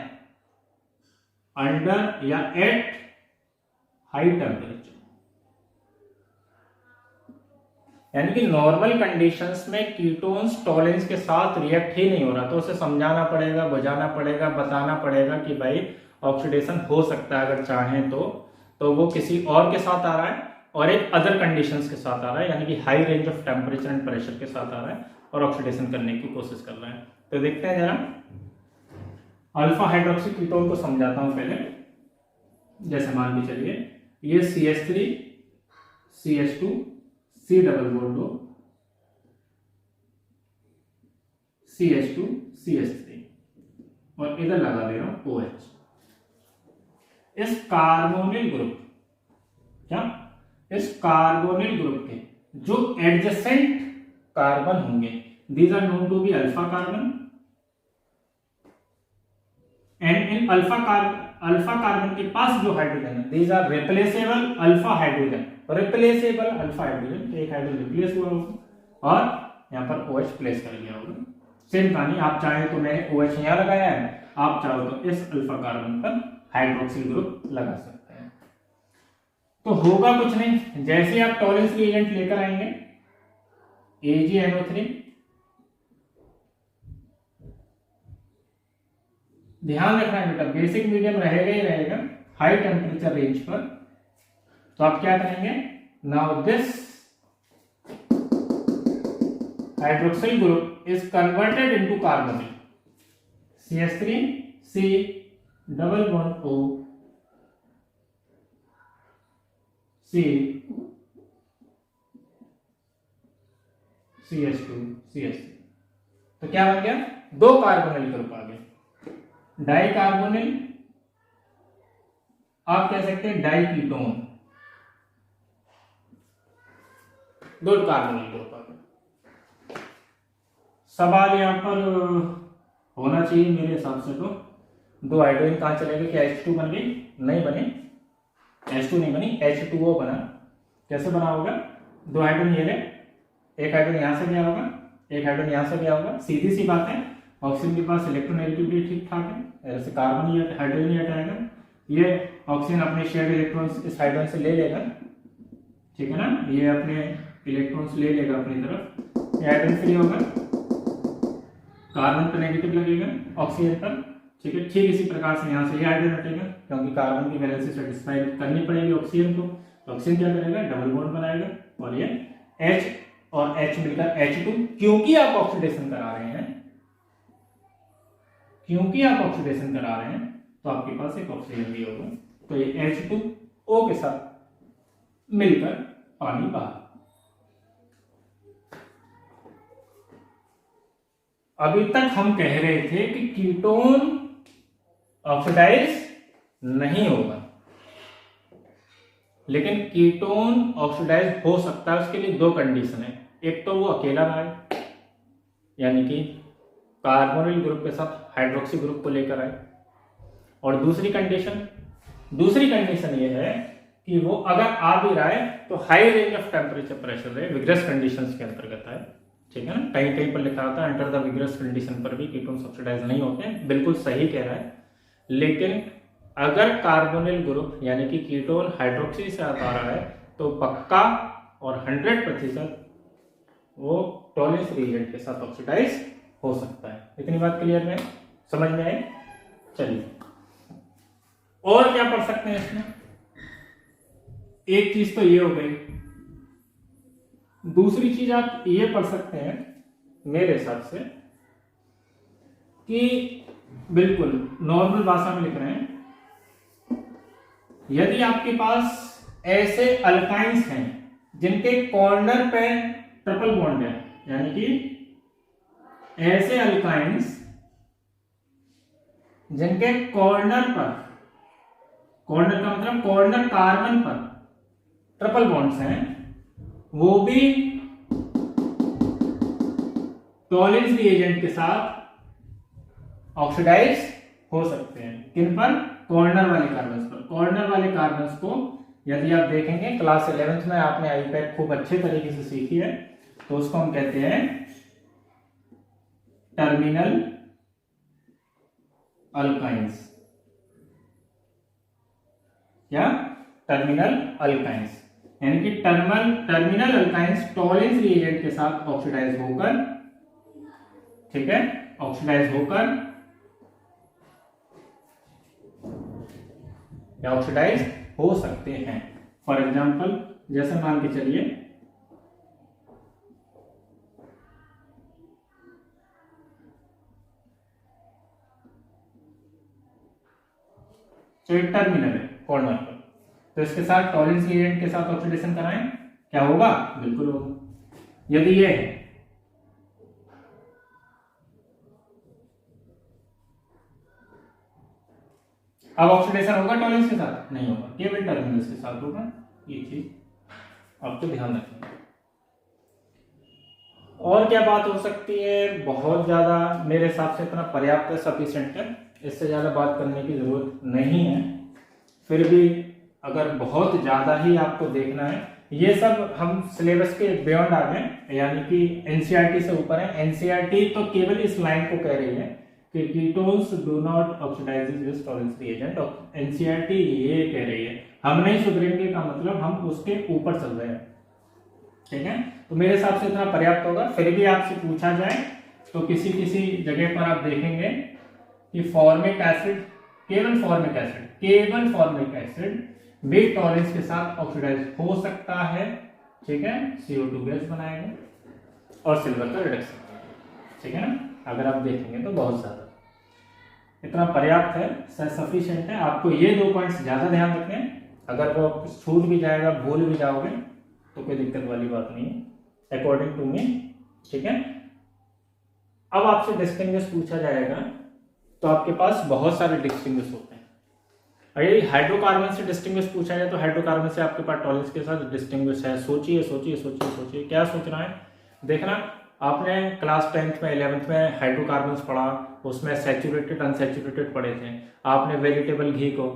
अंडर या एट हाई टेम्परेचर, यानी कि नॉर्मल कंडीशंस में कीटोन्स टॉलेंस के साथ रिएक्ट ही नहीं हो रहा, तो उसे समझाना पड़ेगा, बुझाना पड़ेगा, बताना पड़ेगा कि भाई ऑक्सीडेशन हो सकता है अगर चाहें तो वो किसी और के साथ आ रहा है और एक अदर कंडीशंस के साथ आ रहा है, यानी कि high range of temperature and pressure के साथ आ रहा है और ऑक्सीडेशन करने की कोशिश कर रहा है। तो देखते हैं जरा, अल्फा हाइड्रोक्सी कीटोन को समझाता हूं पहले। जैसे मान के चलिए ये CH3 CH2 C double bond O CH2 CH3 और इधर लगा दे रहा हूं OH। इस कार्बोनिल ग्रुप, क्या इस कार्बोनिल ग्रुप के जो एडजेसेंट कार्बन होंगे, these are known to be alpha carbon, and इन अल्फा कार्बन के पास जो हाइड्रोजन है, these are replaceable alpha hydrogen. Replaceable alpha hydrogen, एक हाइड्रोजन रिप्लेस हुआ होगा और यहां पर OH प्लेस कर लिया होगा। सेम कहानी, आप चाहें तो मैं OH यहां लगाया है, आप चाहो तो इस अल्फा कार्बन पर हाइड्रोक्सिल ग्रुप लगा सकते हैं। तो होगा कुछ नहीं, जैसे आप टॉलेंस रिएजेंट लेकर आएंगे AgNO3, ध्यान रखना है बेटा, बेसिक मीडियम रहेगा ही रहेगा हाई टेम्परेचर रेंज पर। तो आप क्या करेंगे, now this hydroxyl group is converted into carbonyl, CH3 C double bond O C CH2 CH3। तो क्या बन गया, दो कार्बोनिल ग्रुप आ गए। डाई कार्बोनिल, आप कह सकते हैं डाई कीटोन, दो कार्बोनिल ग्रुप आ गए। सवाल यहां पर होना चाहिए मेरे हिसाब से, तो दो हाइड्रोजन कहां चले गए? क्या H2 बन गई? नहीं बनी, H2 नहीं बनी, H2O बना। कैसे बना होगा? दो हाइड्रोजन ये ले, एक हाइड्रोजन यहां से गया होगा, एक हाइड्रोजन यहां से गया होगा, सीधी सी बात है। ऑक्सीजन के पास इलेक्ट्रोनेगेटिविटी ठीक ठाक है, ऐसे कार्बन ही हाइड्रोजन ही हटाएगा, ये ऑक्सीजन अपने शेयर्ड इलेक्ट्रॉन्स इस हाइड्रोजन से ले लेगा, ठीक है ना, ये अपने इलेक्ट्रॉन्स ले लेगा अपनी तरफ, ये हाइड्रोजन फ्री होगा, कार्बन पर नेगेटिव लगेगा ऑक्सीजन पर, ठीक है। ठीक इसी प्रकार से यहाँ से ये हाइड्रोजन हटेगा, क्योंकि कार्बन की वैलेंसी सेटिस्फाई करनी पड़ेगी ऑक्सीजन को, तो ऑक्सीजन क्या करेगा, डबल बॉन्ड बनाएगा और ये H और H मिलकर H2, क्योंकि आप ऑक्सीडेशन करा रहे हैं, क्योंकि आप ऑक्सीडेशन करा रहे हैं तो आपके पास एक ऑक्सीजन भी होगा, तो ये H2O के साथ मिलकर पानी बाहर। अभी तक हम कह रहे थे कि कीटोन ऑक्सीडाइज नहीं होगा, लेकिन कीटोन ऑक्सीडाइज हो सकता है। उसके लिए दो कंडीशन है, एक तो वो अकेला आए, यानी कि कार्बोनिल ग्रुप के साथ हाइड्रोक्सी ग्रुप को लेकर आए, और दूसरी कंडीशन ये है कि वो अगर आ भी रहा है तो high range of temperature pressure है, विग्रस कंडीशंस के अंतर्गत है, ठीक है ना। कहीं कहीं पर लिखा होता है अंडर द विग्रस कंडीशन पर भी कीटोन्स ऑक्सीडाइज नहीं होते हैं, बिल्कुल सही कह रहा है। लेकिन अगर कार्बोनिल ग्रुप यानी कि कीटोन हाइड्रोक्सी से आ रहा है तो पक्का और 100% वो टॉलेंस रिएजेंट के साथ ऑक्सीडाइज हो सकता है। इतनी बात क्लियर है, समझ में आई? चलिए और क्या पढ़ सकते हैं इसमें? एक चीज तो ये हो गई, दूसरी चीज आप ये पढ़ सकते हैं मेरे हिसाब से कि बिल्कुल नॉर्मल भाषा में लिख रहे हैं यदि आपके पास ऐसे अल्काइंस हैं जिनके कॉर्नर पे ट्रिपल बॉन्ड है, यानी कि ऐसे अल्काइंस जिनके कॉर्नर पर, कॉर्नर का मतलब कॉर्नर कार्बन पर ट्रिपल बॉन्ड्स हैं, वो भी टॉलेंस रिएजेंट के साथ ऑक्सीडाइज हो सकते हैं। किन पर? कॉर्नर वाले कार्बन्स पर। कॉर्नर वाले कार्बन्स को यदि आप देखेंगे क्लास 11th में आपने आईपैड खूब अच्छे तरीके से सीखी है, तो उसको हम कहते हैं टर्मिनल अल्काइंस। क्या? टर्मिनल अल्काइंस, यानी कि टर्मिनल अल्काइंस टॉलेंस रिएजेंट के साथ ऑक्सीडाइज होकर, ठीक है, ऑक्सीडाइज होकर या ऑक्सीडाइज हो सकते हैं। फॉर एग्जाम्पल जैसे मान के चलिए तो एक टर्मिनल है कॉर्नर पर, तो इसके साथ टॉलेंस रिएजेंट के साथ ऑक्सीडेशन कराएं, क्या होगा? बिल्कुल होगा। यदि ये है, अब ऑक्सीडेशन होगा टॉलेंस के साथ? नहीं होगा, केवल टर्मिनल्स के साथ होगा। ये चीज आपको ध्यान रखना। और क्या बात हो सकती है? बहुत ज्यादा मेरे हिसाब से इतना पर्याप्त है, सफिशिएंट है, इससे ज्यादा बात करने की जरूरत नहीं है। फिर भी अगर बहुत ज्यादा ही आपको देखना है, ये सब हम सिलेबस के बियॉन्ड आ गए, यानी कि एनसीईआरटी से ऊपर है। एनसीईआरटी तो केवल इस लाइन को कह रही है कि ketones do not oxidize with Tollens reagent, और एनसीईआरटी ये कह रही है। हम नहीं सुधरेंगे का मतलब हम उसके ऊपर चल रहे हैं, ठीक है। तो मेरे हिसाब से इतना पर्याप्त होगा। फिर भी आपसे पूछा जाए तो किसी किसी जगह पर आप देखेंगे कि फॉर्मिक एसिड, केवल फॉर्मिक एसिड भी टॉलेंस के साथ ऑक्सीडाइज हो सकता है, ठीक है, CO2 गैस बनाएगा और सिल्वर का रिडक्शन, ठीक है ना। अगर आप देखेंगे तो बहुत ज्यादा इतना पर्याप्त है, सफिशिएंट है। आपको ये 2 पॉइंट्स ज्यादा ध्यान रखने हैं। अगर वो छूट भी जाएगा, भूल भी जाओगे तो कोई दिक्कत वाली बात नहीं है, अकॉर्डिंग टू मी, ठीक है। अब आपसे डिस्टिंग्विश पूछा जाएगा तो आपके पास बहुत सारे डिस्टिंग्विश होते हैं। अगर हाइड्रोकार्बन से डिस्टिंग्विश पूछा जाए तो हाइड्रोकार्बन से आपके पास टॉलेंस के साथ डिस्टिंग्विश है। सोचिए सोचिए सोचिए सोचिए, क्या सोचना है? देखना, आपने क्लास 10th में 11th में हाइड्रोकार्बन्स पढ़ा, उसमें सैचुरेटेड अनसैचुरेटेड पढ़े थे। आपने वेजिटेबल घी को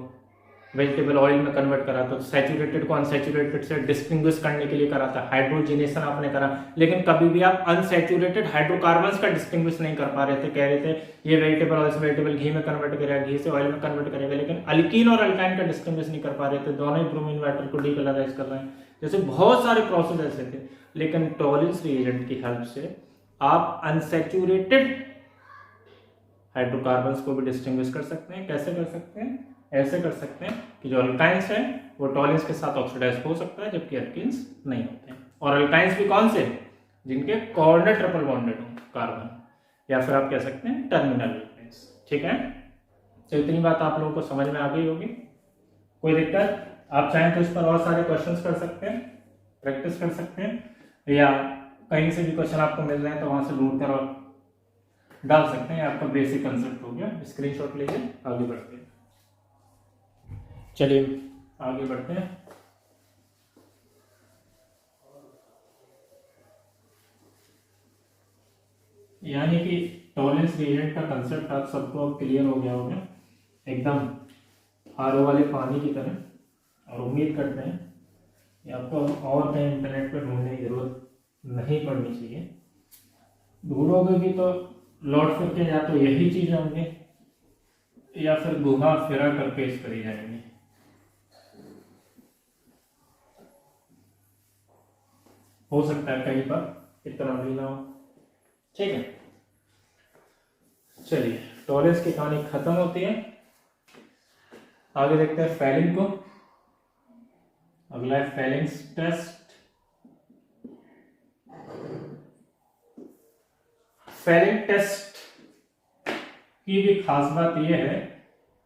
वेजिटेबल ऑयल में कन्वर्ट करा, तो सैचुरेटेड को अनसैचुरेटेड से डिस्टिंग्विश करने के लिए करा था, हाइड्रोजिनेशन आपने करा। लेकिन कभी भी आप अनसैचुरेटेड हाइड्रोकार्बन्स का डिस्टिंग्विश नहीं कर पा रहे थे। कह रहे थे ये वेजिटेबल ऑयल से वेजिटेबल घी में कन्वर्ट करेगा, घी से ऑयल में कन्वर्ट करेगा, लेकिन अल्कीन और अल्काइन का डिस्टिंग्विश नहीं कर पा रहे थे। दोनों ही ब्रोमीन वाटर को डीकलराइज कर रहे हैं। जैसे बहुत सारे प्रोसेस ऐसे थे, लेकिन टॉलेंस रिएजेंट की हेल्प से आप अनसैचुरेटेड हाइड्रोकार्बन्स को भी डिस्टिंग्विश कर सकते हैं। कैसे कर सकते हैं? ऐसे कर सकते हैं कि जो अल्काइंस है वो टॉलेंस के साथ ऑक्सीडाइज हो सकता है, जबकि अल्कीन्स नहीं होते हैं। और अल्काइंस भी कौन से? जिनके कॉर्नर ट्रिपल बॉन्डेड हो कार्बन, या फिर आप कह सकते हैं टर्मिनल अल्काइंस, ठीक है। तो इतनी बात आप लोगों को समझ में आ गई होगी। कोई दिक्कत? आप चाहें तो इस पर और सारे क्वेश्चंस कर सकते हैं, प्रैक्टिस कर सकते हैं, या कहीं से भी क्वेश्चन आपको मिल रहे हैं तो वहां से ढूंढ कर और डाल सकते हैं। आपका बेसिक कंसेप्ट हो गया। स्क्रीनशॉट लीजिए, आगे बढ़ते हैं। चलिए आगे बढ़ते हैं। यानी कि टॉलेंस रिएजेंट का कंसेप्ट आप सबको अब क्लियर हो गया होगा, एकदम आरओ वाले पानी की तरह। और उम्मीद करते हैं कि आपको और कहीं इंटरनेट पर ढूंढने की जरूरत नहीं पड़नी चाहिए। ढूंढोगे भी तो लौट करके या तो यही चीज होंगे या फिर घुमा फिरा कर पेश करी जाएंगी। हो सकता है कहीं पर इतना भी ना हो, ठीक है। चलिए, टॉलेंस की कहानी खत्म होती है। आगे देखते हैं फेलिंग को। अगला है फेलिंग्स टेस्ट। फेलिंग टेस्ट की भी खास बात यह है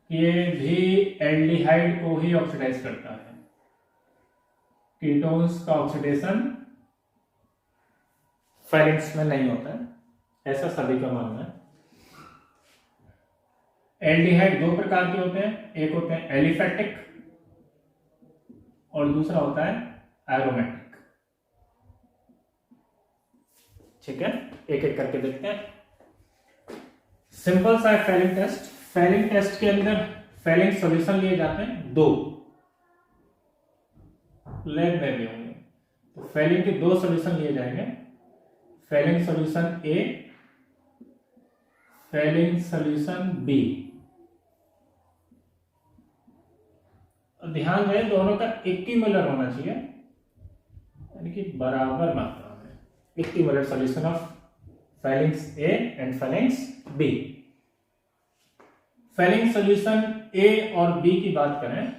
ये भी एल्डिहाइड को ही ऑक्सीडाइज करता है। कीटोन्स का ऑक्सीडेशन फेरिंग्स में नहीं होता है, ऐसा सभी का मानना है। एल्डिहाइड दो प्रकार के होते हैं, एक होते हैं एलिफेटिक और दूसरा होता है एरोमेटिक। ठीक है, एक एक करके देखते हैं। सिंपल सा फेलिंग टेस्ट। फेलिंग टेस्ट के अंदर फेलिंग सॉल्यूशन लिए जाते हैं दो, लैब में भी होंगे। तो फेलिंग के दो सॉल्यूशन लिए जाएंगे, फेलिंग सॉल्यूशन ए, फेलिंग सॉल्यूशन बी। ध्यान रहे दोनों का इक्विमोलर होना चाहिए, यानी कि बराबर मात्रा में। Equimolar solution of Fehling's A and Fehling's B. Fehling solution A और बी की बात करें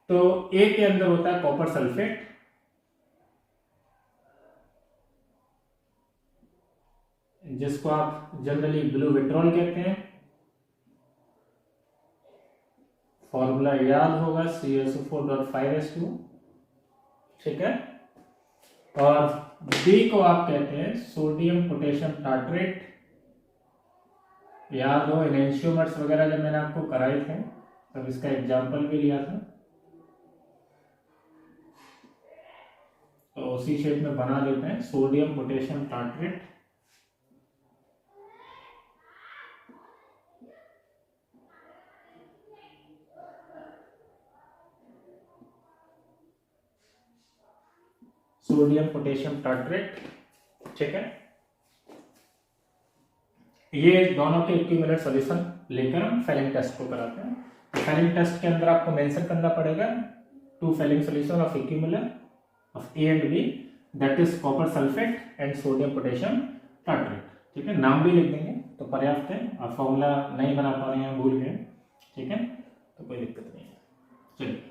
तो ए के अंदर होता है कॉपर सल्फेट, जिसको आप जनरली ब्लू विट्रॉल कहते हैं। फॉर्मूला याद होगा CaSO4.5H2। ठीक है, और बी को आप कहते हैं सोडियम पोटेशियम टार्ट्रेट। याद हो एनेंशियोमर्स वगैरह जब मैंने आपको कराए थे तब इसका एग्जाम्पल भी लिया था, तो उसी शेप में बना देते हैं sodium potassium tartrate. Sodium potassium tartrate. ठीक है, ये दोनों के इक्विवेलेंट सॉल्यूशन लेकर हम फेलिंग टेस्ट को कराते हैं। फेलिंग टेस्ट के अंदर आपको मेंशन करना पड़ेगा to Fehling solution of equivalent of A and B, that is copper sulphate and sodium potassium tartrate. ठीक है, नाम भी लिख देंगे तो पर्याप्त है। आप फॉर्मूला नहीं बना पा रहे हैं, भूल गए, ठीक है, तो कोई दिक्कत नहीं है। चलिए,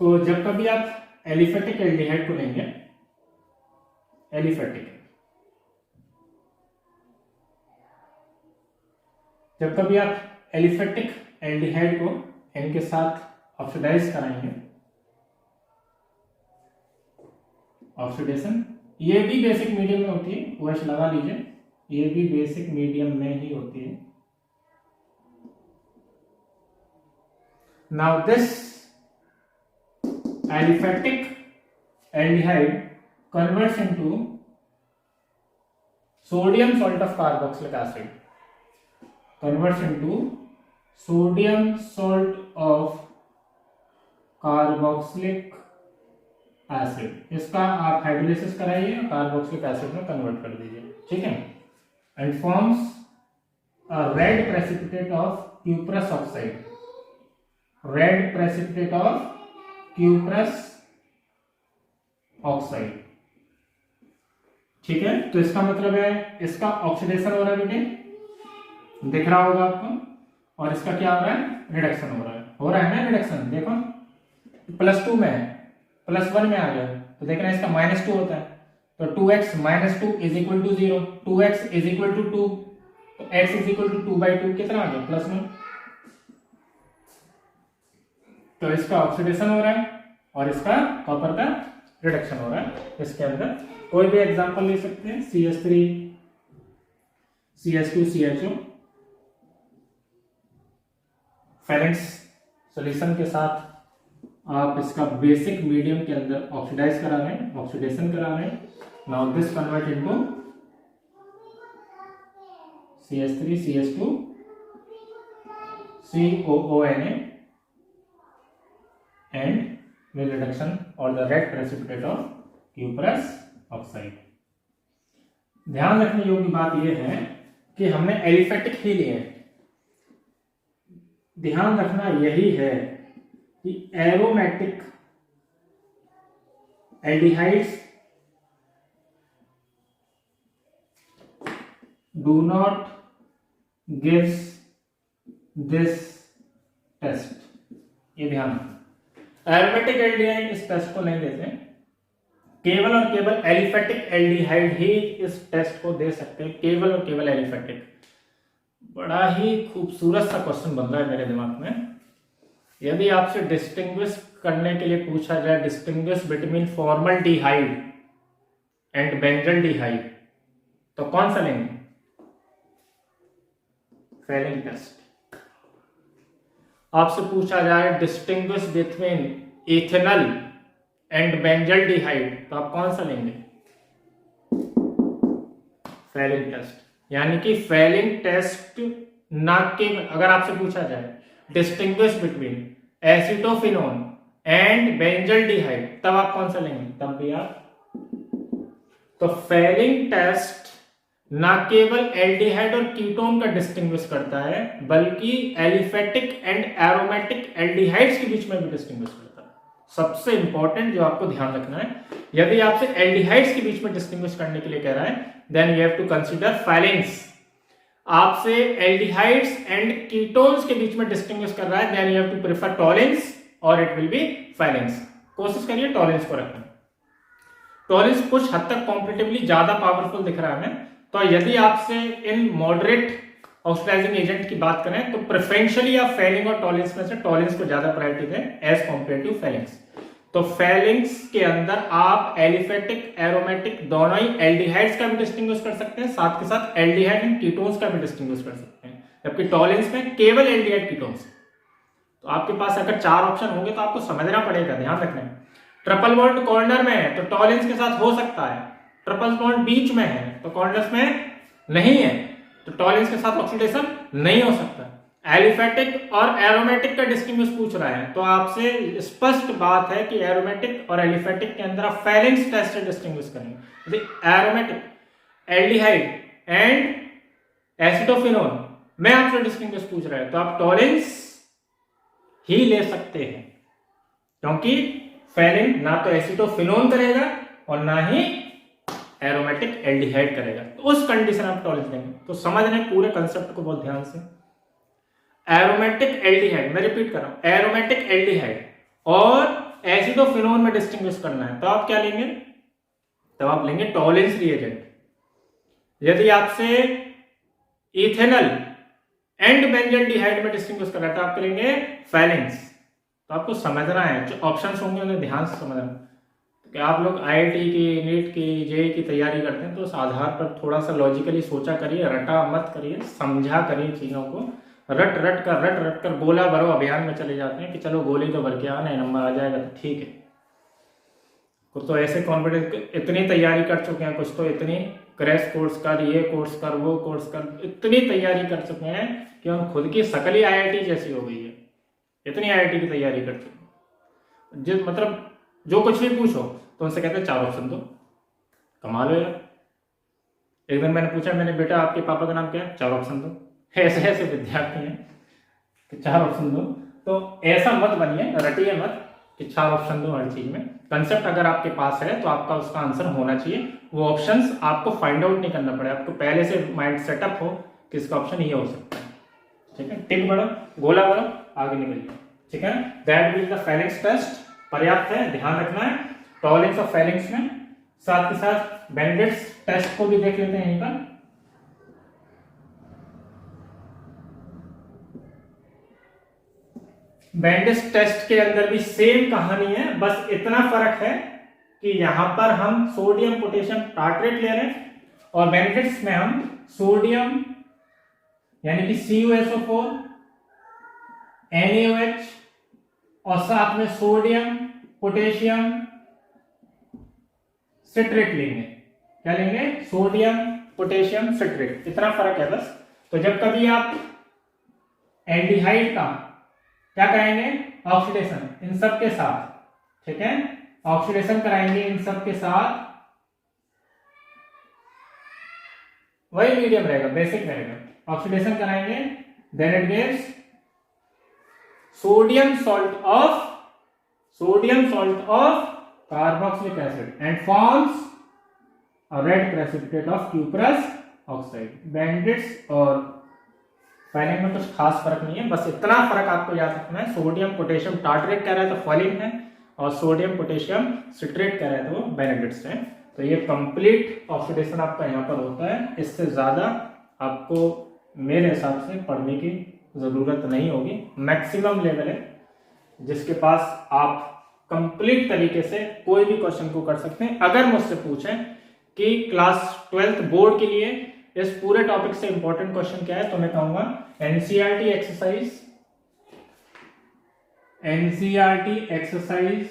तो जब कभी आप एलिफेटिक एल्डिहाइड को लेंगे, एलिफेटिक, जब कभी आप एलिफेटिक एल्डिहाइड को इनके साथ ऑक्सीडाइज कराएंगे, ऑक्सीडेशन ये भी बेसिक मीडियम में होती है, OH लगा लीजिए, ये भी बेसिक मीडियम में ही होती है। Now this aliphatic aldehyde converts into sodium salt of carboxylic acid, converts into sodium salt of carboxylic acid। इसका आप हाइड्रोलाइसिस कराइए और कार्बोक्सिलिक एसिड में कन्वर्ट कर दीजिए। ठीक है, and forms a red precipitate of cuprous oxide, red precipitate of cuprous oxide. ठीक है, तो इसका मतलब है इसका ऑक्सीडेशन हो रहा है बेटे, दिख रहा होगा आपको, और इसका क्या हो रहा है, रिडक्शन हो रहा है ना, रिडक्शन। देखो +2 में है, +1 में आ गया तो देख रहे हैं इसका -2 होता है, तो 2x - 2 is equal to 0, 2x is equal to 2, तो x इज इक्वल टू 2/2 कितना आ गया, +1। तो इसका ऑक्सीडेशन हो रहा है और इसका कॉपर का रिडक्शन हो रहा है। इसके अंदर कोई भी एग्जांपल ले सकते हैं, CH3 CH2 CHO। फेरेंस सॉल्यूशन के साथ आप इसका बेसिक मीडियम के अंदर ऑक्सीडाइज करा रहे हैं, ऑक्सीडेशन करा रहे हैं। Now this convert into CH3 CH2 COONA and with reduction or the red precipitate of cuprous oxide। ध्यान रखने योग्य बात यह है कि हमने एलिफेटिक ही लिए। ध्यान रखना यही है कि aromatic aldehydes do not gives this test, ये ध्यान रखना। एरोमेटिक एल्डिहाइड इस टेस्ट को नहीं देते, केवल और केवल एलिफेटिक एल्डिहाइड ही इस टेस्ट को दे सकते हैं, केवल और केवल एलिफेटिक। बड़ा ही खूबसूरत सा क्वेश्चन बन रहा है मेरे दिमाग में। यदि आपसे डिस्टिंग्विश करने के लिए पूछा जाए, distinguish between formaldehyde and benzaldehyde, तो कौन सा लेंगे? Fehling test. आपसे पूछा जाए distinguish between ethanol and benzaldehyde, तो आप कौन सा लेंगे? Fehling test. यानी कि फेलिंग टेस्ट ना के, अगर आपसे पूछा जाए distinguish between acetophenone and benzaldehyde, तब आप कौन सा लेंगे? तब भी आप, तो फेलिंग टेस्ट ना केवल एल्डिहाइड और कीटोन का डिस्टिंग्विश करता है, बल्कि एलिफेटिक एंड एरोमेटिक एल्डिहाइड्स के बीच में भी डिस्टिंग्विश करता है। सबसे इंपॉर्टेंट जो आपको ध्यान रखना है, यदि आपसे एल्डिहाइड्स के बीच में डिस्टिंग्विश करने के लिए कह रहा है, then you have to consider Fehling's. आपसे एल्डिहाइड्स एंड कीटोन्स के बीच में डिस्टिंग्विश कर रहा है, then you have to prefer Tollens और इट विल बी फेलिंग्स। कोशिश करिए टॉलिन्स को रखना। टॉलिन्स कुछ हद तक कॉम्पिटिटिवली ज्यादा पावरफुल दिख रहा है हमें। तो यदि आपसे इन मॉडरेट ऑक्सीडाइजिंग एजेंट की बात करें, तो प्रेफरेंशियली आप फेलिंग और टॉलिन्स में से टॉलिन्स को ज्यादा प्रायोरिटी दें एज कॉम्पेयर टू फेलिंग्स। तो फेलिंग्स के अंदर आप एलिफेटिक एरोमेटिक दोनों ही एल्डिहाइड्स का भी डिस्टिंग्विश कर सकते हैं, साथ के साथ एल्डिहाइड एंड कीटोन्स का भी डिस्टिंग्विश कर सकते हैं, जबकि टॉलिन्स में केवल एल्डिहाइड कीटोन्स। तो आपके पास अगर 4 ऑप्शन होंगे तो आपको समझना पड़ेगा, ध्यान रखना है। ट्रिपल बॉन्ड कॉर्नर में है तो टॉलिन्स के साथ हो सकता है, ट्रिपल बॉन्ड बीच में है तो कॉर्नर्स में नहीं है, तो टॉलिन्स के साथ ऑक्सीडेशन नहीं हो सकता। एलिफेटिक और एरोमेटिक का डिस्टिंग्विश पूछ रहा है, तो आपसे स्पष्ट बात है कि एरोमेटिक और एलिफेटिक के अंदर आप फेलिंग्स टेस्ट से डिस्टिंग्विश करेंगे। यदि एरोमेटिक एल्डिहाइड एंड एसिटोफिनोन में आपसे डिस्टिंग्विश पूछ रहा है, तो आप टॉलिन्स ही ले सकते हैं, क्योंकि फेलिंग ना तो एसिटोफिनोन करेगा और ना ही एरोमेटिक एल्डिहाइड करेगा। तो उस कंडीशन आप टॉलिन्स देंगे। तो समझ रहे हैं पूरे कंसेप्ट को बहुत ध्यान से। एरोमेटिक एल्डिहाइड, मैं रिपीट कर रहा हूं, एरोमेटिक एल्डिहाइड और एसिडोफिनोन में डिस्टिंग्विश करना है, तो आप क्या लेंगे? तब आप लेंगे टॉलिन्स रिएजेंट। यदि आपसे इथेनॉल एंड बेंजल्डिहाइड में डिस्टिंग्विश करना है, तो आप लेंगे फेलिंग्स। तो आपको समझना है, जो ऑप्शंस होंगे उन्हें ध्यान से समझना। कि आप लोग आईआईटी की, नीट की, जेईई की तैयारी करते हैं, तो उस आधार पर थोड़ा सा लॉजिकली सोचा करिए, रटा मत करिए, समझा करिए चीजों को। रट रट कर गोला भरो अभियान में चले जाते हैं कि चलो गोली तो भर के आना है, नंबर आ जाएगा तो ठीक है। कुछ तो ऐसे कॉन्फिडेंस, इतनी तैयारी कर चुके हैं, कुछ तो इतनी क्रैश कोर्स कर, ये कोर्स कर, वो कोर्स कर, इतनी तैयारी कर चुके हैं कि उन खुद की शकल ही आईआईटी जैसी हो गई है। इतनी आईआईटी की तैयारी कर चुके, जो मतलब जो कुछ भी पूछो तो उनसे कहते हैं 4 ऑप्शन दो। कमाल हो यार। एक दिन मैंने पूछा, मैंने बेटा आपके पापा का नाम क्या है? 4 ऑप्शन दो। ऐसे ऐसे विद्यार्थी हैं कि 4 ऑप्शन दो। तो ऐसा मत बनिए, रटिए मत कि 4 ऑप्शन दो हर चीज में। कंसेप्ट अगर आपके पास है तो आपका उसका आंसर होना चाहिए। वो ऑप्शंस आपको फाइंड आउट नहीं करना पड़े, आपको पहले से माइंड सेटअप हो कि इसका ऑप्शन ये हो सकता है। ठीक है, टिक बढ़ो, गोला बढ़ो, आगे निकल जाओ। ठीक है, that means the Fehling's test पर्याप्त है, ध्यान रखना है। टॉलिन्स और फेलिंग्स में साथ के साथ बेनेडिक्ट्स टेस्ट को भी देख लेते हैं यहीं पर। बेनेडिक्ट्स टेस्ट के अंदर भी सेम कहानी है, बस इतना फर्क है कि यहां पर हम सोडियम पोटेशियम टार्ट्रेट ले रहे हैं और बेनेडिक्ट्स में हम सोडियम यानी कि CuSO4 NaOH और साथ में सोडियम पोटेशियम सिट्रेट लेंगे। क्या लेंगे? Sodium potassium citrate. इतना फर्क है बस। तो जब कभी आप एल्डिहाइड का क्या कराएंगे? ऑक्सीडेशन इन सब के साथ, ठीक है, ऑक्सीडेशन कराएंगे इन सब के साथ, वही मीडियम रहेगा, बेसिक रहेगा। ऑक्सीडेशन कराएंगे, then it gives sodium salt of carboxylic acid and forms a red precipitate of cuprous oxide। Benedict's और फेलिंग में कुछ खास फर्क नहीं है, बस इतना फर्क आपको याद रखना है। सोडियम पोटेशियम टार्ट्रेट कह रहा है तो फेलिंग है, और सोडियम पोटेशियम सिट्रेट कह रहा है तो वो बेनेडिक्ट्स है। तो ये कंप्लीट ऑक्सीडेशन आपका यहाँ पर होता है। इससे ज्यादा आपको मेरे हिसाब से पढ़ने की ज़रूरत नहीं होगी। मैक्सिमम लेवल है जिसके पास आप कंप्लीट तरीके से कोई भी क्वेश्चन को कर सकते हैं। अगर मुझसे पूछें कि क्लास 12th बोर्ड के लिए इस पूरे टॉपिक से इंपॉर्टेंट क्वेश्चन क्या है, तो मैं कहूंगा एनसीईआरटी एक्सरसाइज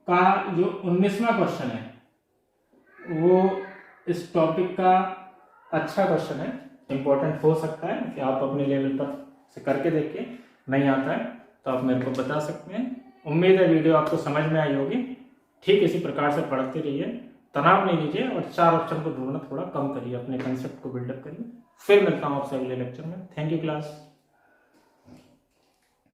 का जो 19वां क्वेश्चन है वो इस टॉपिक का अच्छा क्वेश्चन है, इंपॉर्टेंट हो सकता है कि आप अपने लेवल पर से करके देखिए। नहीं आता है तो आप मेरे को बता सकते हैं। उम्मीद है वीडियो आपको समझ में आई होगी। ठीक इसी प्रकार से पढ़ते रहिए, तनाव नहीं लीजिए और 4 ऑप्शन को ढूंढना थोड़ा कम करिए, अपने कंसेप्ट को बिल्डअप करिए। फिर मिलता हूँ आपसे अगले लेक्चर में। Thank you class.